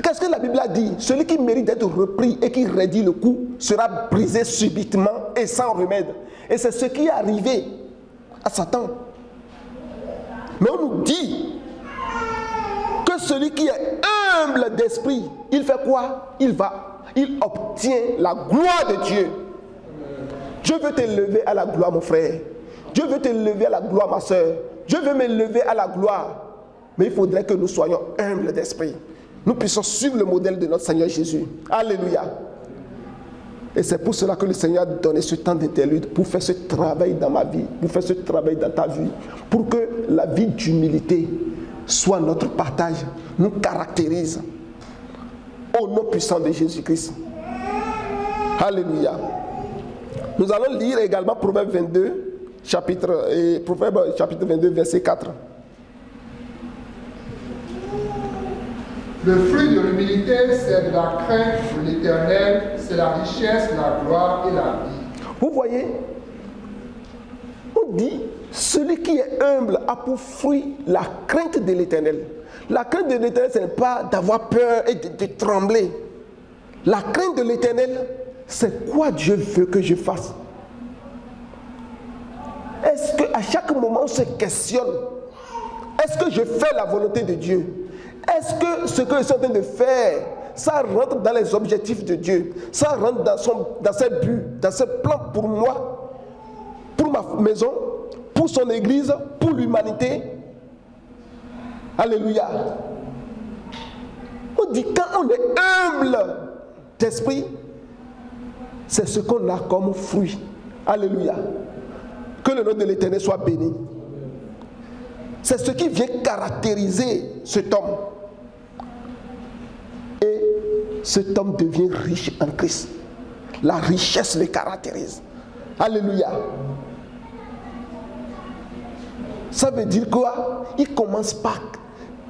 Qu'est-ce que la Bible a dit? Celui qui mérite d'être repris et qui raidit le coup sera brisé subitement et sans remède. Et c'est ce qui est arrivé à Satan. Mais on nous dit que celui qui est humble d'esprit, il fait quoi? Il obtient la gloire de Dieu. Dieu veut t'élever à la gloire, mon frère. Dieu veut t'élever à la gloire, ma soeur. Dieu veut m'élever à la gloire. Mais il faudrait que nous soyons humbles d'esprit. Nous puissions suivre le modèle de notre Seigneur Jésus. Alléluia. Et c'est pour cela que le Seigneur a donné ce temps d'interlude, pour faire ce travail dans ma vie, pour faire ce travail dans ta vie, pour que la vie d'humilité soit notre partage, nous caractérise. Au nom puissant de Jésus-Christ. Alléluia. Nous allons lire également Proverbe 22, chapitre 22, verset 4. Le fruit de l'humilité, c'est de la crainte de l'Éternel, c'est la richesse, la gloire et la vie. Vous voyez, on dit, celui qui est humble a pour fruit la crainte de l'Éternel. La crainte de l'Éternel, ce n'est pas d'avoir peur et de trembler. La crainte de l'Éternel, c'est quoi Dieu veut que je fasse? Est-ce qu'à chaque moment on se questionne, est-ce que je fais la volonté de Dieu? Est-ce que ce que je suis en train de faire, ça rentre dans les objectifs de Dieu? Ça rentre dans ses buts, dans ses plans pour moi, pour ma maison, pour son église, pour l'humanité? Alléluia. On dit quand on est humble d'esprit, c'est ce qu'on a comme fruit. Alléluia. Que le nom de l'Éternel soit béni. C'est ce qui vient caractériser cet homme. Et cet homme devient riche en Christ. La richesse le caractérise. Alléluia. Ça veut dire quoi? Il commence par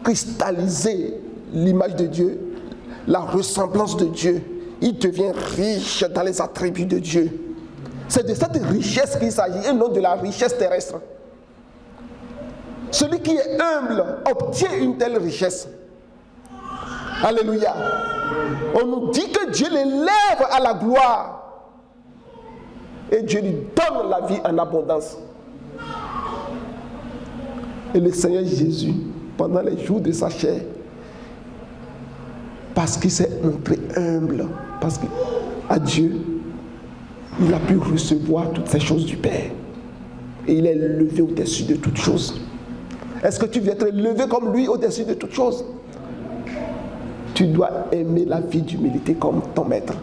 cristalliser l'image de Dieu, la ressemblance de Dieu. Il devient riche dans les attributs de Dieu. C'est de cette richesse qu'il s'agit et non de la richesse terrestre. Celui qui est humble obtient une telle richesse. Alléluia. On nous dit que Dieu l'élève à la gloire. Et Dieu lui donne la vie en abondance. Et le Seigneur Jésus, pendant les jours de sa chair, parce qu'il s'est montré humble, parce qu'à Dieu, il a pu recevoir toutes ces choses du Père. Et il est levé au-dessus de toutes choses. Est-ce que tu veux être levé comme lui au-dessus de toutes choses? Tu dois aimer la vie d'humilité comme ton maître,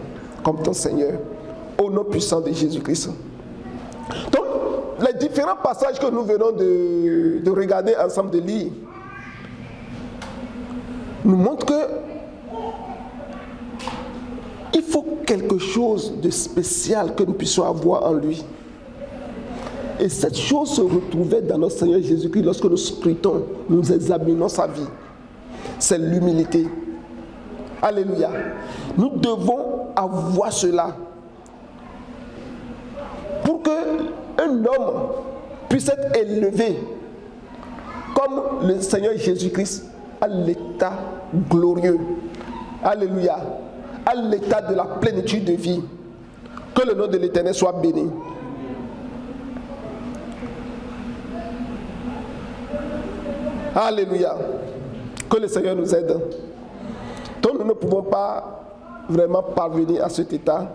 comme ton Seigneur, au nom puissant de Jésus-Christ. Donc, les différents passages que nous venons de regarder ensemble, de lire, nous montrent que il faut quelque chose de spécial que nous puissions avoir en lui. Et cette chose se retrouvait dans notre Seigneur Jésus-Christ lorsque nous scrutons, nous examinons sa vie. C'est l'humilité. Alléluia. Nous devons avoir cela pour qu'un homme puisse être élevé comme le Seigneur Jésus-Christ à l'état glorieux. Alléluia. À l'état de la plénitude de vie. Que le nom de l'Éternel soit béni. Alléluia. Que le Seigneur nous aide. Donc nous ne pouvons pas vraiment parvenir à cet état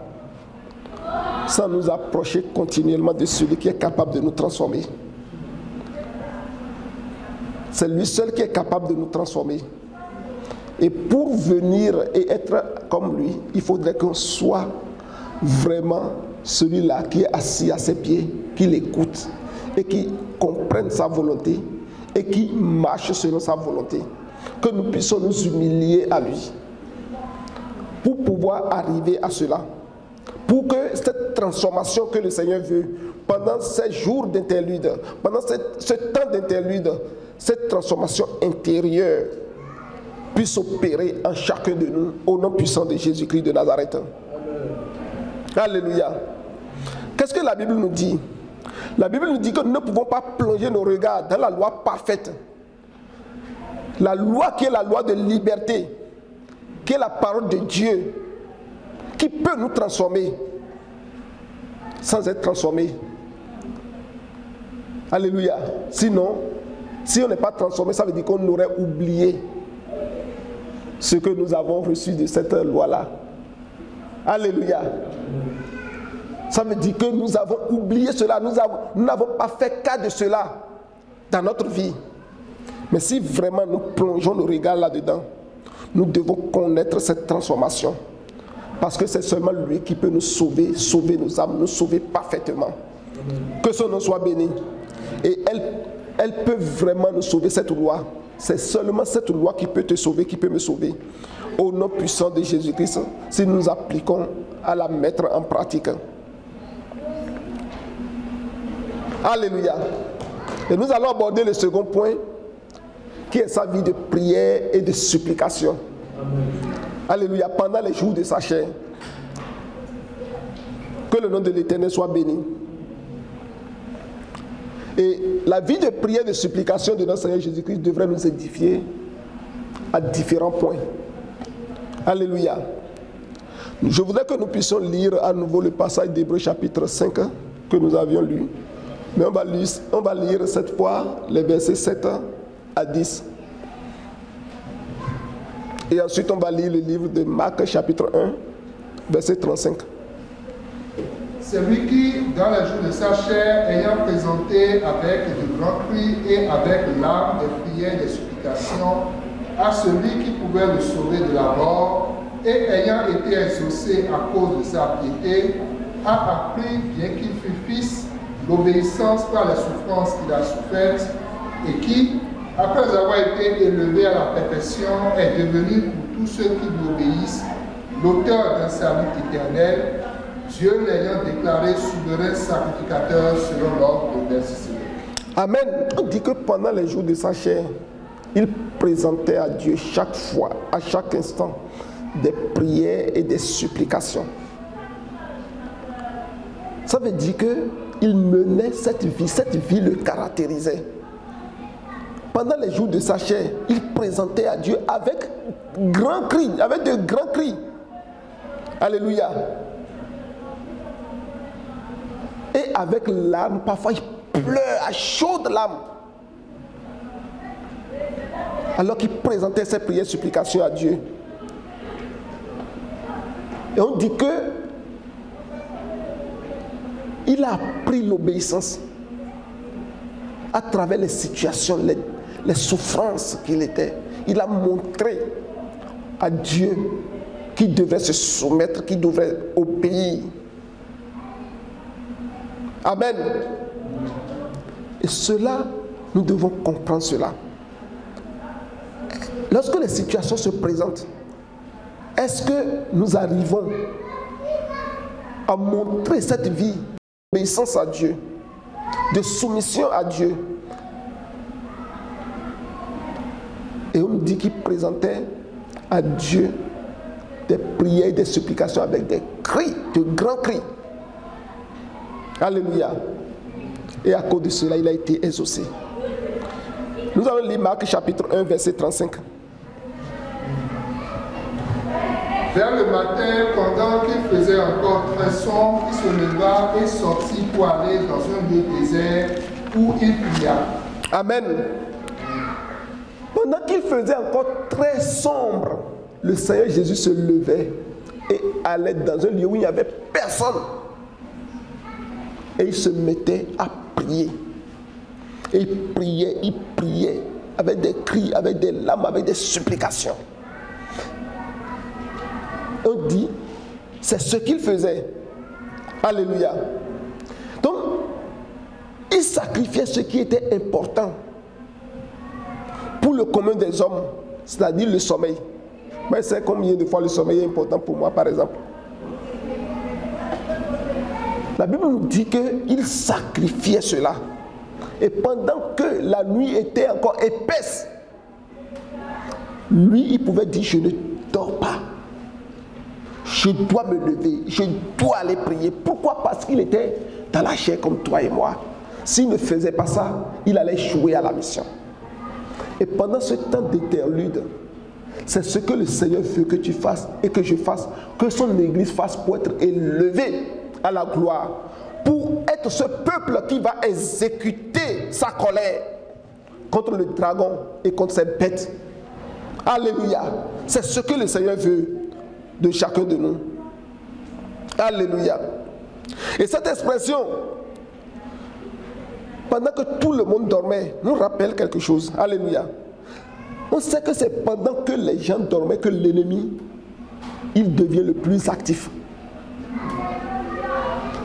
sans nous approcher continuellement de celui qui est capable de nous transformer. C'est lui seul qui est capable de nous transformer. Et pour venir et être comme lui, il faudrait qu'on soit vraiment celui-là qui est assis à ses pieds, qui l'écoute et qui comprenne sa volonté et qui marche selon sa volonté. Que nous puissions nous humilier à lui pour pouvoir arriver à cela. Pour que cette transformation que le Seigneur veut, pendant ces jours d'interlude, pendant ce temps d'interlude, cette transformation intérieure puisse opérer en chacun de nous, au nom puissant de Jésus-Christ de Nazareth. Alléluia. Qu'est-ce que la Bible nous dit? La Bible nous dit que nous ne pouvons pas plonger nos regards dans la loi parfaite. La loi qui est la loi de liberté, qui est la parole de Dieu, qui peut nous transformer sans être transformé. Alléluia. Sinon, si on n'est pas transformé, ça veut dire qu'on aurait oublié ce que nous avons reçu de cette loi-là. Alléluia. Ça veut dire que nous avons oublié cela. Nous n'avons pas fait cas de cela dans notre vie. Mais si vraiment nous plongeons nos regards là-dedans, nous devons connaître cette transformation. Parce que c'est seulement lui qui peut nous sauver, sauver nos âmes, nous sauver parfaitement. Que son nom soit béni. Et elle peut vraiment nous sauver, cette loi. C'est seulement cette loi qui peut te sauver, qui peut me sauver. Au nom puissant de Jésus-Christ, si nous appliquons à la mettre en pratique. Alléluia. Et nous allons aborder le second point, qui est sa vie de prière et de supplication. Amen. Alléluia. Pendant les jours de sa chair. Que le nom de l'Éternel soit béni. Et la vie de prière et de supplication de notre Seigneur Jésus-Christ devrait nous édifier à différents points. Alléluia. Je voudrais que nous puissions lire à nouveau le passage d'Hébreux chapitre 5 que nous avions lu. Mais on va lire cette fois les versets 7 à 10. Et ensuite on va lire le livre de Marc chapitre 1, verset 35. C'est lui qui, dans les jours de sa chair, ayant présenté avec de grands cris et avec larmes des prières et des supplications à celui qui pouvait le sauver de la mort, et ayant été exaucé à cause de sa piété, a appris, bien qu'il fût fils, l'obéissance par les souffrances qu'il a souffertes, et qui, après avoir été élevé à la perfection, est devenu pour tous ceux qui lui obéissent l'auteur d'un salut éternel, Dieu l'ayant déclaré souverain sacrificateur selon l'ordre de Melchisédek. Amen. On dit que pendant les jours de sa chair, il présentait à Dieu chaque fois, à chaque instant, des prières et des supplications. Ça veut dire qu'il menait cette vie le caractérisait. Pendant les jours de sa chair, il présentait à Dieu avec grands cris, avec de grands cris. Alléluia. Et avec l'âme, parfois il pleure à chaudes larmes. alors qu'il présentait ses prières et supplications à Dieu. Et on dit que il a appris l'obéissance à travers les situations, les souffrances qu'il était. Il a montré à Dieu qu'il devait se soumettre, qu'il devait obéir. Amen. Et cela, nous devons comprendre cela. Lorsque les situations se présentent, est-ce que nous arrivons à montrer cette vie d'obéissance à Dieu, de soumission à Dieu? Et on nous dit qu'il présentait à Dieu des prières, des supplications avec des cris, de grands cris. Alléluia. Et à cause de cela, il a été exaucé. Nous allons lire Marc chapitre 1, verset 35. Vers le matin, pendant qu'il faisait encore très sombre, il se leva et sortit pour aller dans un lieu désert où il pria. Amen. Pendant qu'il faisait encore très sombre, le Seigneur Jésus se levait et allait dans un lieu où il n'y avait personne. Et il se mettait à prier. Et il priait avec des cris, avec des larmes, avec des supplications. On dit, c'est ce qu'il faisait. Alléluia. Donc, il sacrifiait ce qui était important pour le commun des hommes, c'est-à-dire le sommeil. Mais c'est combien de fois le sommeil est important pour moi, par exemple. La Bible nous dit qu'il sacrifiait cela. Et pendant que la nuit était encore épaisse, lui, il pouvait dire, je ne dors pas. Je dois me lever, je dois aller prier. Pourquoi? Parce qu'il était dans la chair comme toi et moi. S'il ne faisait pas ça, il allait échouer à la mission. Et pendant ce temps d'interlude, c'est ce que le Seigneur veut que tu fasses et que je fasse, que son Église fasse pour être élevée à la gloire, pour être ce peuple qui va exécuter sa colère contre le dragon et contre ses bêtes. Alléluia. C'est ce que le Seigneur veut de chacun de nous. Alléluia. Et cette expression, pendant que tout le monde dormait, nous rappelle quelque chose. Alléluia. On sait que c'est pendant que les gens dormaient que l'ennemi, il devient le plus actif.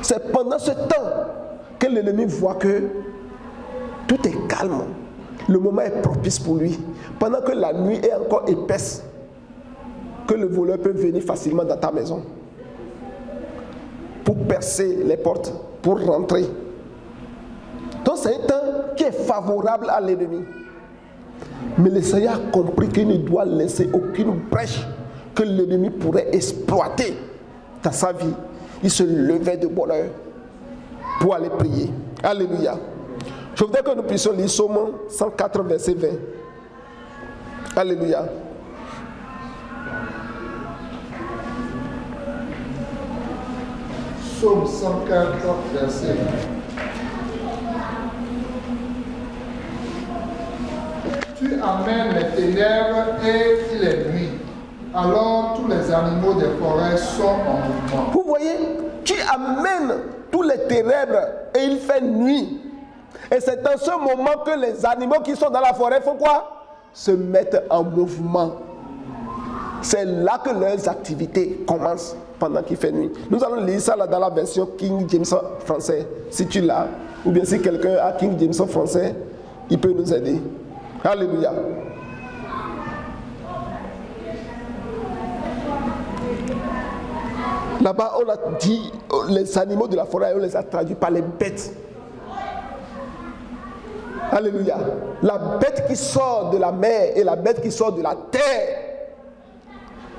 C'est pendant ce temps que l'ennemi voit que tout est calme. Le moment est propice pour lui. Pendant que la nuit est encore épaisse, que le voleur peut venir facilement dans ta maison pour percer les portes, pour rentrer. Donc c'est un temps qui est favorable à l'ennemi. Mais le Seigneur a compris qu'il ne doit laisser aucune brèche que l'ennemi pourrait exploiter dans sa vie. Il se levait de bonne heure pour aller prier. Alléluia. Je voudrais que nous puissions lire Psaume 104, verset 20. Alléluia. Psaume 104, verset 20. Tu amènes les ténèbres et il est nuit. Alors tous les animaux des forêts sont en mouvement. Vous voyez, tu amènes tous les ténèbres et il fait nuit. Et c'est dans ce moment que les animaux qui sont dans la forêt font quoi? Se mettent en mouvement. C'est là que leurs activités commencent pendant qu'il fait nuit. Nous allons lire ça là dans la version King James français. Si tu l'as, ou bien si quelqu'un a King James français, il peut nous aider. Alléluia. Là-bas, on a dit les animaux de la forêt, on les a traduits par les bêtes. Alléluia. La bête qui sort de la mer et la bête qui sort de la terre,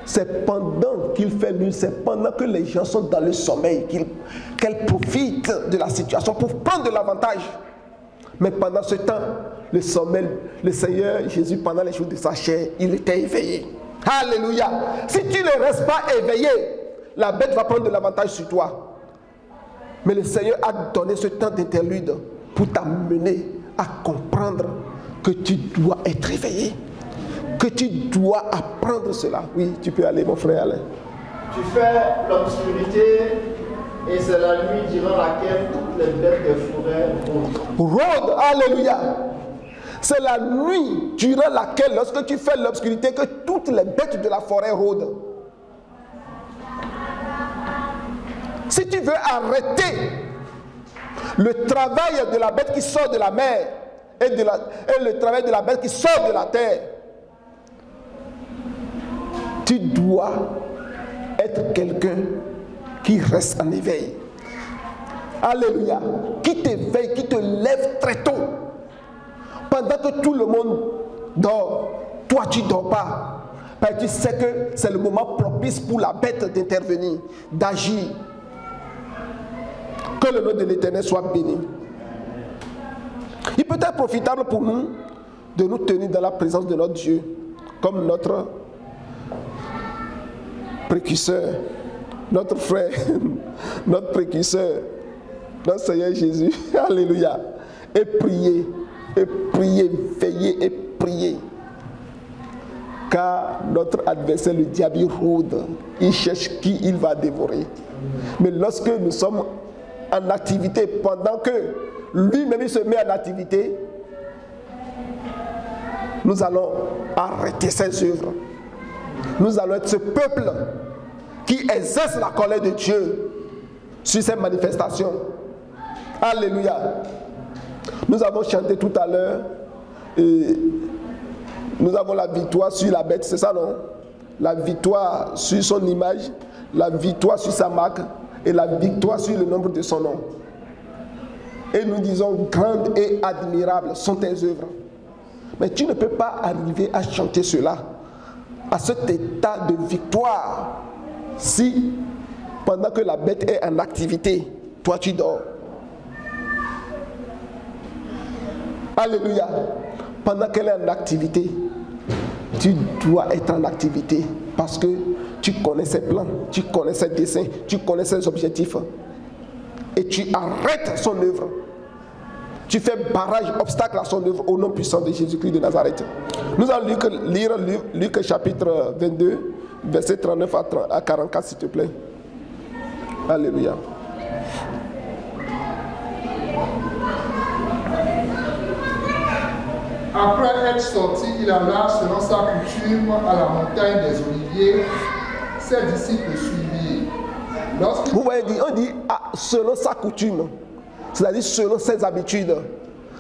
c'est pendant qu'il fait nuit, c'est pendant que les gens sont dans le sommeil qu'elles profitent de la situation pour prendre de l'avantage. Mais pendant ce temps, le sommeil, le Seigneur Jésus, pendant les jours de sa chair, il était éveillé. Alléluia. Si tu ne restes pas éveillé, la bête va prendre de l'avantage sur toi. Mais le Seigneur a donné ce temps d'interlude pour t'amener à comprendre que tu dois être éveillé. que tu dois apprendre cela. Oui, tu peux aller, mon frère Alain. Tu fais l'obscurité et c'est la nuit durant laquelle toutes les bêtes des forêts rôdent. Alléluia. C'est la nuit durant laquelle, lorsque tu fais l'obscurité, que toutes les bêtes de la forêt rôdent. Si tu veux arrêter le travail de la bête qui sort de la mer et le travail de la bête qui sort de la terre, tu dois être quelqu'un qui reste en éveil. Alléluia. Qui t'éveille, qui te lève très tôt. Pendant que tout le monde dort, toi tu ne dors pas. Parce que tu sais que c'est le moment propice pour la bête d'intervenir, d'agir. Que le nom de l'Éternel soit béni. Il peut être profitable pour nous de nous tenir dans la présence de notre Dieu, comme notre précurseur, notre frère, notre précurseur, notre Seigneur Jésus. Alléluia. Et prier, veiller et prier. Car notre adversaire, le diable, il rôde. Il cherche qui il va dévorer. Mais lorsque nous sommes en activité, pendant que lui-même il se met en activité, nous allons arrêter ses œuvres. Nous allons être ce peuple qui exerce la colère de Dieu sur ces manifestations. Alléluia. Nous avons chanté tout à l'heure et nous avons la victoire sur la bête, c'est ça non? La victoire sur son image, la victoire sur sa marque et la victoire sur le nombre de son nom. Et nous disons, grandes et admirables sont tes œuvres. Mais tu ne peux pas arriver à chanter cela, à cet état de victoire, si pendant que la bête est en activité, toi tu dors. Alléluia. Pendant qu'elle est en activité, tu dois être en activité parce que tu connais ses plans, tu connais ses desseins, tu connais ses objectifs. Et tu arrêtes son œuvre. Tu fais barrage, obstacle à son œuvre au nom puissant de Jésus-Christ de Nazareth. Nous allons lire Luc chapitre 22, verset 39 à 44, s'il te plaît. Alléluia. Après être sorti, il alla selon sa coutume à la montagne des Oliviers. Ses disciples le suivirent. Vous voyez, on dit selon sa coutume, c'est-à-dire selon ses habitudes.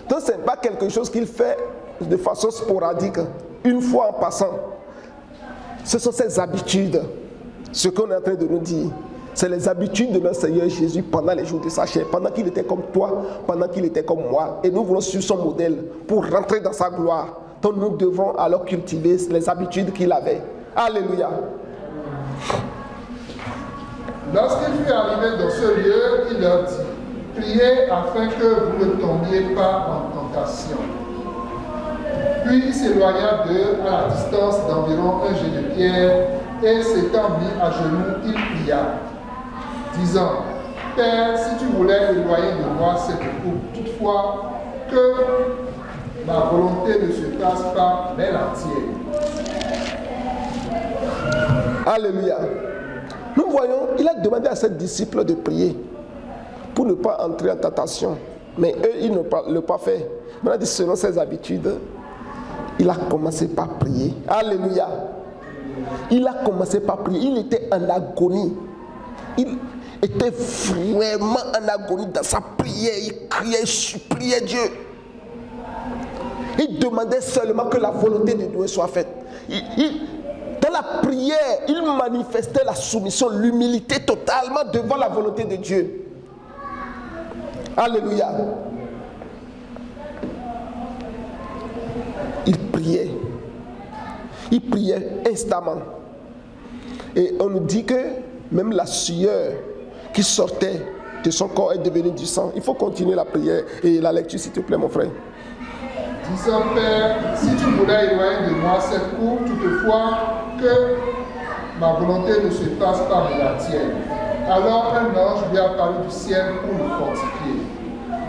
Donc ce n'est pas quelque chose qu'il fait de façon sporadique, une fois en passant. Ce sont ses habitudes. Ce qu'on est en train de nous dire, c'est les habitudes de notre Seigneur Jésus pendant les jours de sa chair, pendant qu'il était comme toi, pendant qu'il était comme moi. Et nous voulons suivre son modèle pour rentrer dans sa gloire. Donc nous devons alors cultiver les habitudes qu'il avait. Alléluia. Lorsqu'il fut arrivé dans ce lieu, il leur dit, priez afin que vous ne tombiez pas en tentation. Puis il s'éloigna d'eux à la distance d'environ un jet de pierre et s'étant mis à genoux, il pria, disant, Père, si tu voulais éloigner de moi cette coupe, toutefois que ma volonté ne se passe pas, mais la tienne. Alléluia. Nous voyons, il a demandé à ses disciples de prier pour ne pas entrer en tentation. Mais eux, ils ne l'ont pas fait. Mais on a dit, selon ses habitudes, il a commencé par prier. Alléluia. Il a commencé par prier. Il était en agonie. Il était vraiment en agonie dans sa prière. Il criait, il suppliait Dieu. Il demandait seulement que la volonté de Dieu soit faite. Dans la prière, il manifestait la soumission, l'humilité totalement devant la volonté de Dieu. Alléluia. Il priait. Il priait instamment. Et on nous dit que même la sueur qui sortait de son corps est devenue du sang. Il faut continuer la prière et la lecture, s'il te plaît, mon frère. Disant, Père, si tu voulais éloigner de moi cette coupe, toutefois que ma volonté ne se fasse pas, mais la tienne. Alors un ange lui apparut du ciel pour le fortifier.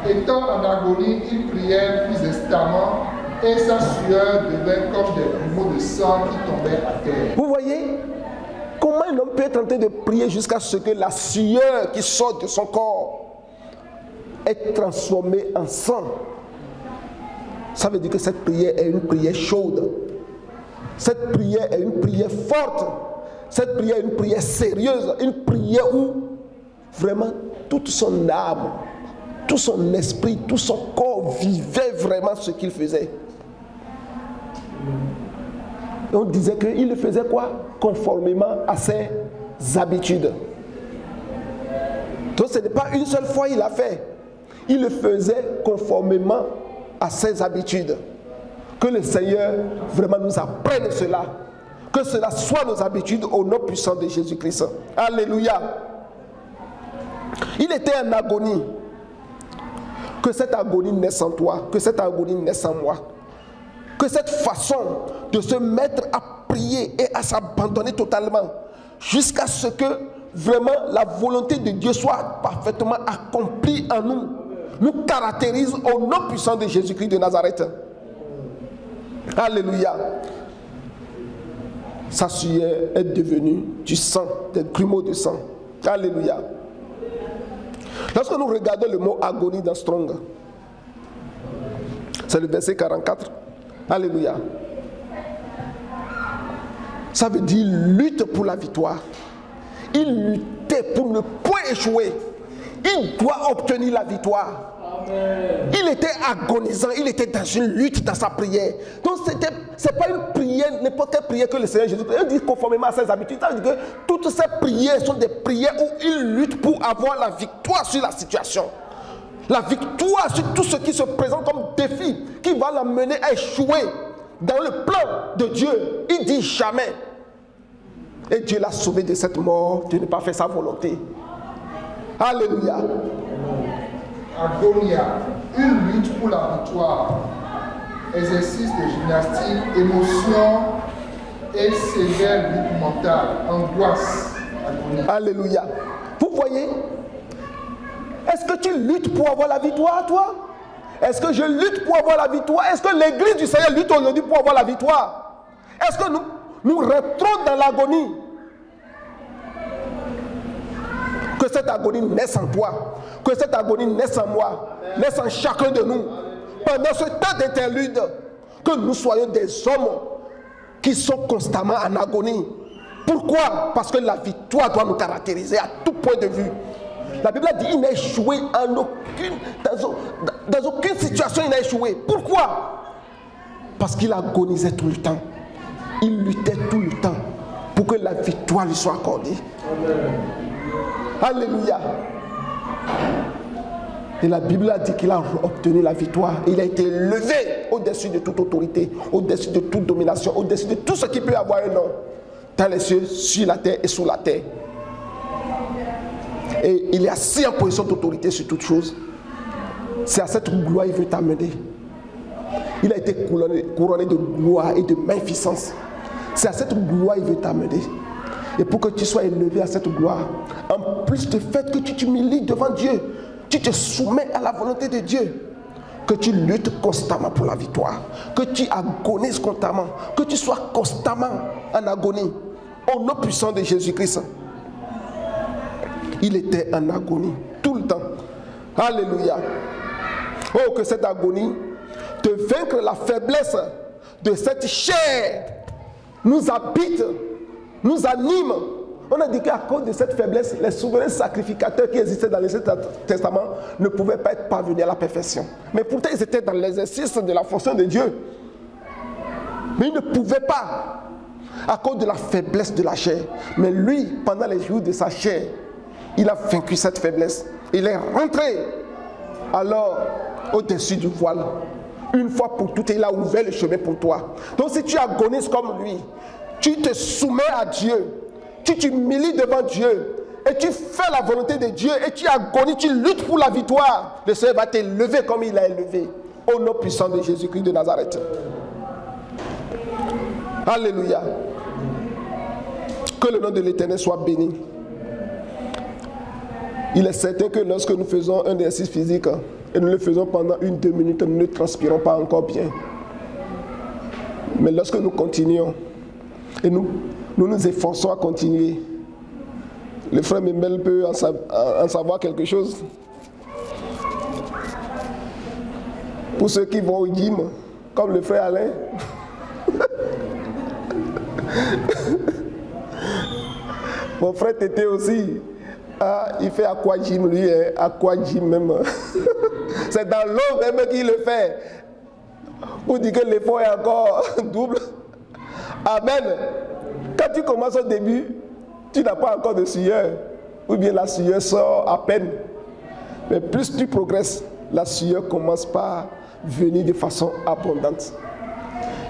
Étant en agonie, il priait plus instamment, et sa sueur devait comme des grumeaux de sang qui tombaient à terre. Vous voyez comment un homme peut être en train de prier jusqu'à ce que la sueur qui sort de son corps est transformée en sang. Ça veut dire que cette prière est une prière chaude. Cette prière est une prière forte. Cette prière est une prière sérieuse. Une prière où vraiment toute son âme, tout son esprit, tout son corps vivait vraiment ce qu'il faisait. Et on disait qu'il le faisait quoi? Conformément à ses habitudes. Donc ce n'est pas une seule fois qu'il l'a fait. Il le faisait conformément à ses habitudes. Que le Seigneur vraiment nous apprenne cela. Que cela soit nos habitudes au nom puissant de Jésus-Christ. Alléluia. Il était en agonie. Que cette agonie naisse en toi. Que cette agonie naisse en moi. Que cette façon de se mettre à prier et à s'abandonner totalement jusqu'à ce que vraiment la volonté de Dieu soit parfaitement accomplie en nous, nous caractérise au nom puissant de Jésus-Christ de Nazareth. Alléluia. Sa sueur est devenue du sang, des grumeaux de sang. Alléluia. Lorsque nous regardons le mot agonie dans Strong, c'est le verset 44. Alléluia. Ça veut dire lutte pour la victoire. Il luttait pour ne point échouer. Il doit obtenir la victoire. Amen. Il était agonisant, il était dans une lutte dans sa prière. Donc ce n'est pas une prière, n'importe quelle prière que le Seigneur Jésus dit conformément à ses habitudes. Ça veut dire que toutes ces prières sont des prières où il lutte pour avoir la victoire sur la situation. La victoire sur tout ce qui se présente comme défi, qui va l'amener à échouer dans le plan de Dieu. Il dit jamais. Et Dieu l'a sauvé de cette mort, de ne pas faire sa volonté. Alléluia. Agonia, une lutte pour la victoire, exercice de gymnastique, émotion et sévère lutte mentale, angoisse. Agonie. Alléluia. Vous voyez? Est-ce que tu luttes pour avoir la victoire, toi? Est-ce que je lutte pour avoir la victoire? Est-ce que l'église du Seigneur lutte aujourd'hui pour avoir la victoire? Est-ce que nous rentrons dans l'agonie? Que cette agonie naisse en toi. Que cette agonie naisse en moi. Naisse en chacun de nous. Pendant ce temps d'interlude, que nous soyons des hommes qui sont constamment en agonie. Pourquoi? Parce que la victoire doit nous caractériser à tout point de vue. La Bible a dit qu'il n'a échoué dans aucune situation, il n'a échoué. Pourquoi? Parce qu'il agonisait tout le temps. Il luttait tout le temps pour que la victoire lui soit accordée. Alléluia. Et la Bible a dit qu'il a obtenu la victoire. Il a été levé au-dessus de toute autorité, au-dessus de toute domination, au-dessus de tout ce qui peut avoir un nom, dans les cieux, sur la terre et sous la terre. Et il est assis en position d'autorité sur toutes choses. C'est à cette gloire qu'il veut t'amener. Il a été couronné de gloire et de magnificence. C'est à cette gloire qu'il veut t'amener. Et pour que tu sois élevé à cette gloire, en plus du fait que tu t'humilies devant Dieu, tu te soumets à la volonté de Dieu, que tu luttes constamment pour la victoire, que tu agonises constamment, que tu sois constamment en agonie, au nom puissant de Jésus-Christ. Il était en agonie tout le temps. Alléluia. Oh, que cette agonie, de vaincre la faiblesse de cette chair, nous habite, nous anime. On a dit qu'à cause de cette faiblesse, les souverains sacrificateurs qui existaient dans l'Ancien Testament ne pouvaient pas être parvenus à la perfection. Mais pourtant, ils étaient dans l'exercice de la fonction de Dieu. Mais ils ne pouvaient pas, à cause de la faiblesse de la chair. Mais lui, pendant les jours de sa chair, il a vaincu cette faiblesse. Il est rentré alors au-dessus du voile. Une fois pour toutes, il a ouvert le chemin pour toi. Donc si tu agonises comme lui, tu te soumets à Dieu, tu t'humilies devant Dieu et tu fais la volonté de Dieu et tu agonises, tu luttes pour la victoire, le Seigneur va t'élever comme il a élevé au nom puissant de Jésus-Christ de Nazareth. Alléluia. Que le nom de l'Éternel soit béni. Il est certain que lorsque nous faisons un exercice physique et nous le faisons pendant 1-2 minutes, nous ne transpirons pas encore bien. Mais lorsque nous continuons et nous nous efforçons à continuer, le frère Memel peut en savoir quelque chose. Pour ceux qui vont au gym, comme le frère Alain, mon frère Tété aussi, il fait aquagym lui, aquagym même. C'est dans l'eau même qu'il le fait. Pour dire que l'effort est encore double. Amen. Quand tu commences au début, tu n'as pas encore de sueur. Ou bien la sueur sort à peine. Mais plus tu progresses, la sueur commence par venir de façon abondante.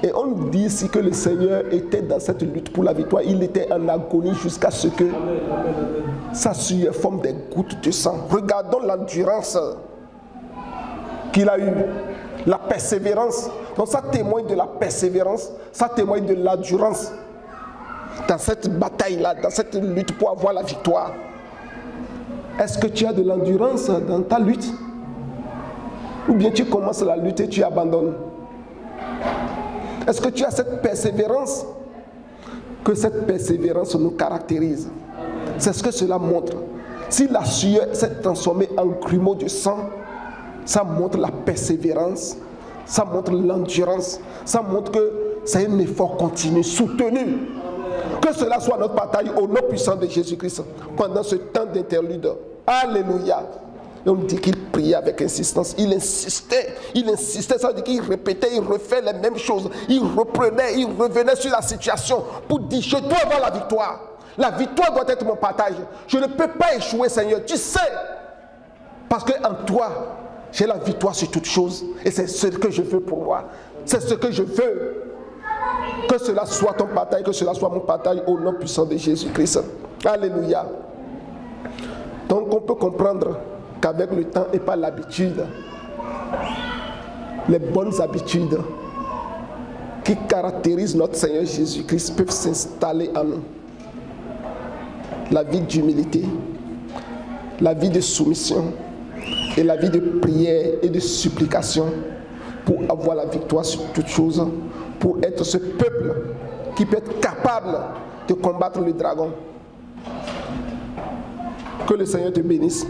Et on nous dit ici que le Seigneur était dans cette lutte pour la victoire. Il était en agonie jusqu'à ce que sa sueur forme des gouttes de sang. Regardons l'endurance qu'il a eue, la persévérance. Donc ça témoigne de la persévérance, ça témoigne de l'endurance dans cette bataille-là, dans cette lutte pour avoir la victoire. Est-ce que tu as de l'endurance dans ta lutte? Ou bien tu commences la lutte et tu abandonnes? Est-ce que tu as cette persévérance? Que cette persévérance nous caractérise. C'est ce que cela montre. Si la sueur s'est transformée en grumeaux de sang, ça montre la persévérance, ça montre l'endurance, ça montre que c'est un effort continu, soutenu. Que cela soit notre bataille au nom puissant de Jésus-Christ pendant ce temps d'interlude. Alléluia. Et on dit qu'il priait avec insistance. Il insistait, ça veut dire qu'il répétait, il refait les mêmes choses. Il reprenait, il revenait sur la situation pour dire, je dois avoir la victoire. La victoire doit être mon partage. Je ne peux pas échouer, Seigneur. Tu sais, parce qu'en toi, j'ai la victoire sur toutes choses. Et c'est ce que je veux pour moi. C'est ce que je veux. Que cela soit ton partage, que cela soit mon partage au nom puissant de Jésus-Christ. Alléluia. Donc on peut comprendre qu'avec le temps et par l'habitude, les bonnes habitudes qui caractérisent notre Seigneur Jésus-Christ peuvent s'installer en nous. La vie d'humilité, la vie de soumission et la vie de prière et de supplication pour avoir la victoire sur toutes choses, pour être ce peuple qui peut être capable de combattre le dragon. Que le Seigneur te bénisse,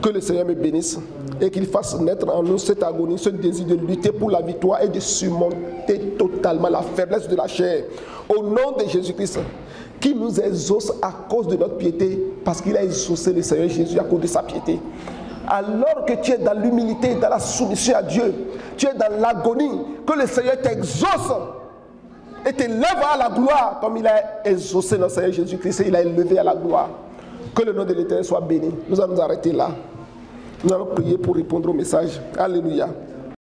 que le Seigneur me bénisse et qu'il fasse naître en nous cette agonie, ce désir de lutter pour la victoire et de surmonter totalement la faiblesse de la chair. Au nom de Jésus-Christ, qui nous exauce à cause de notre piété, parce qu'il a exaucé le Seigneur Jésus à cause de sa piété. Alors que tu es dans l'humilité, dans la soumission à Dieu, tu es dans l'agonie, que le Seigneur t'exauce et t'élève à la gloire, comme il a exaucé notre Seigneur Jésus-Christ et il a élevé à la gloire. Que le nom de l'Éternel soit béni. Nous allons nous arrêter là. Nous allons prier pour répondre au message. Alléluia.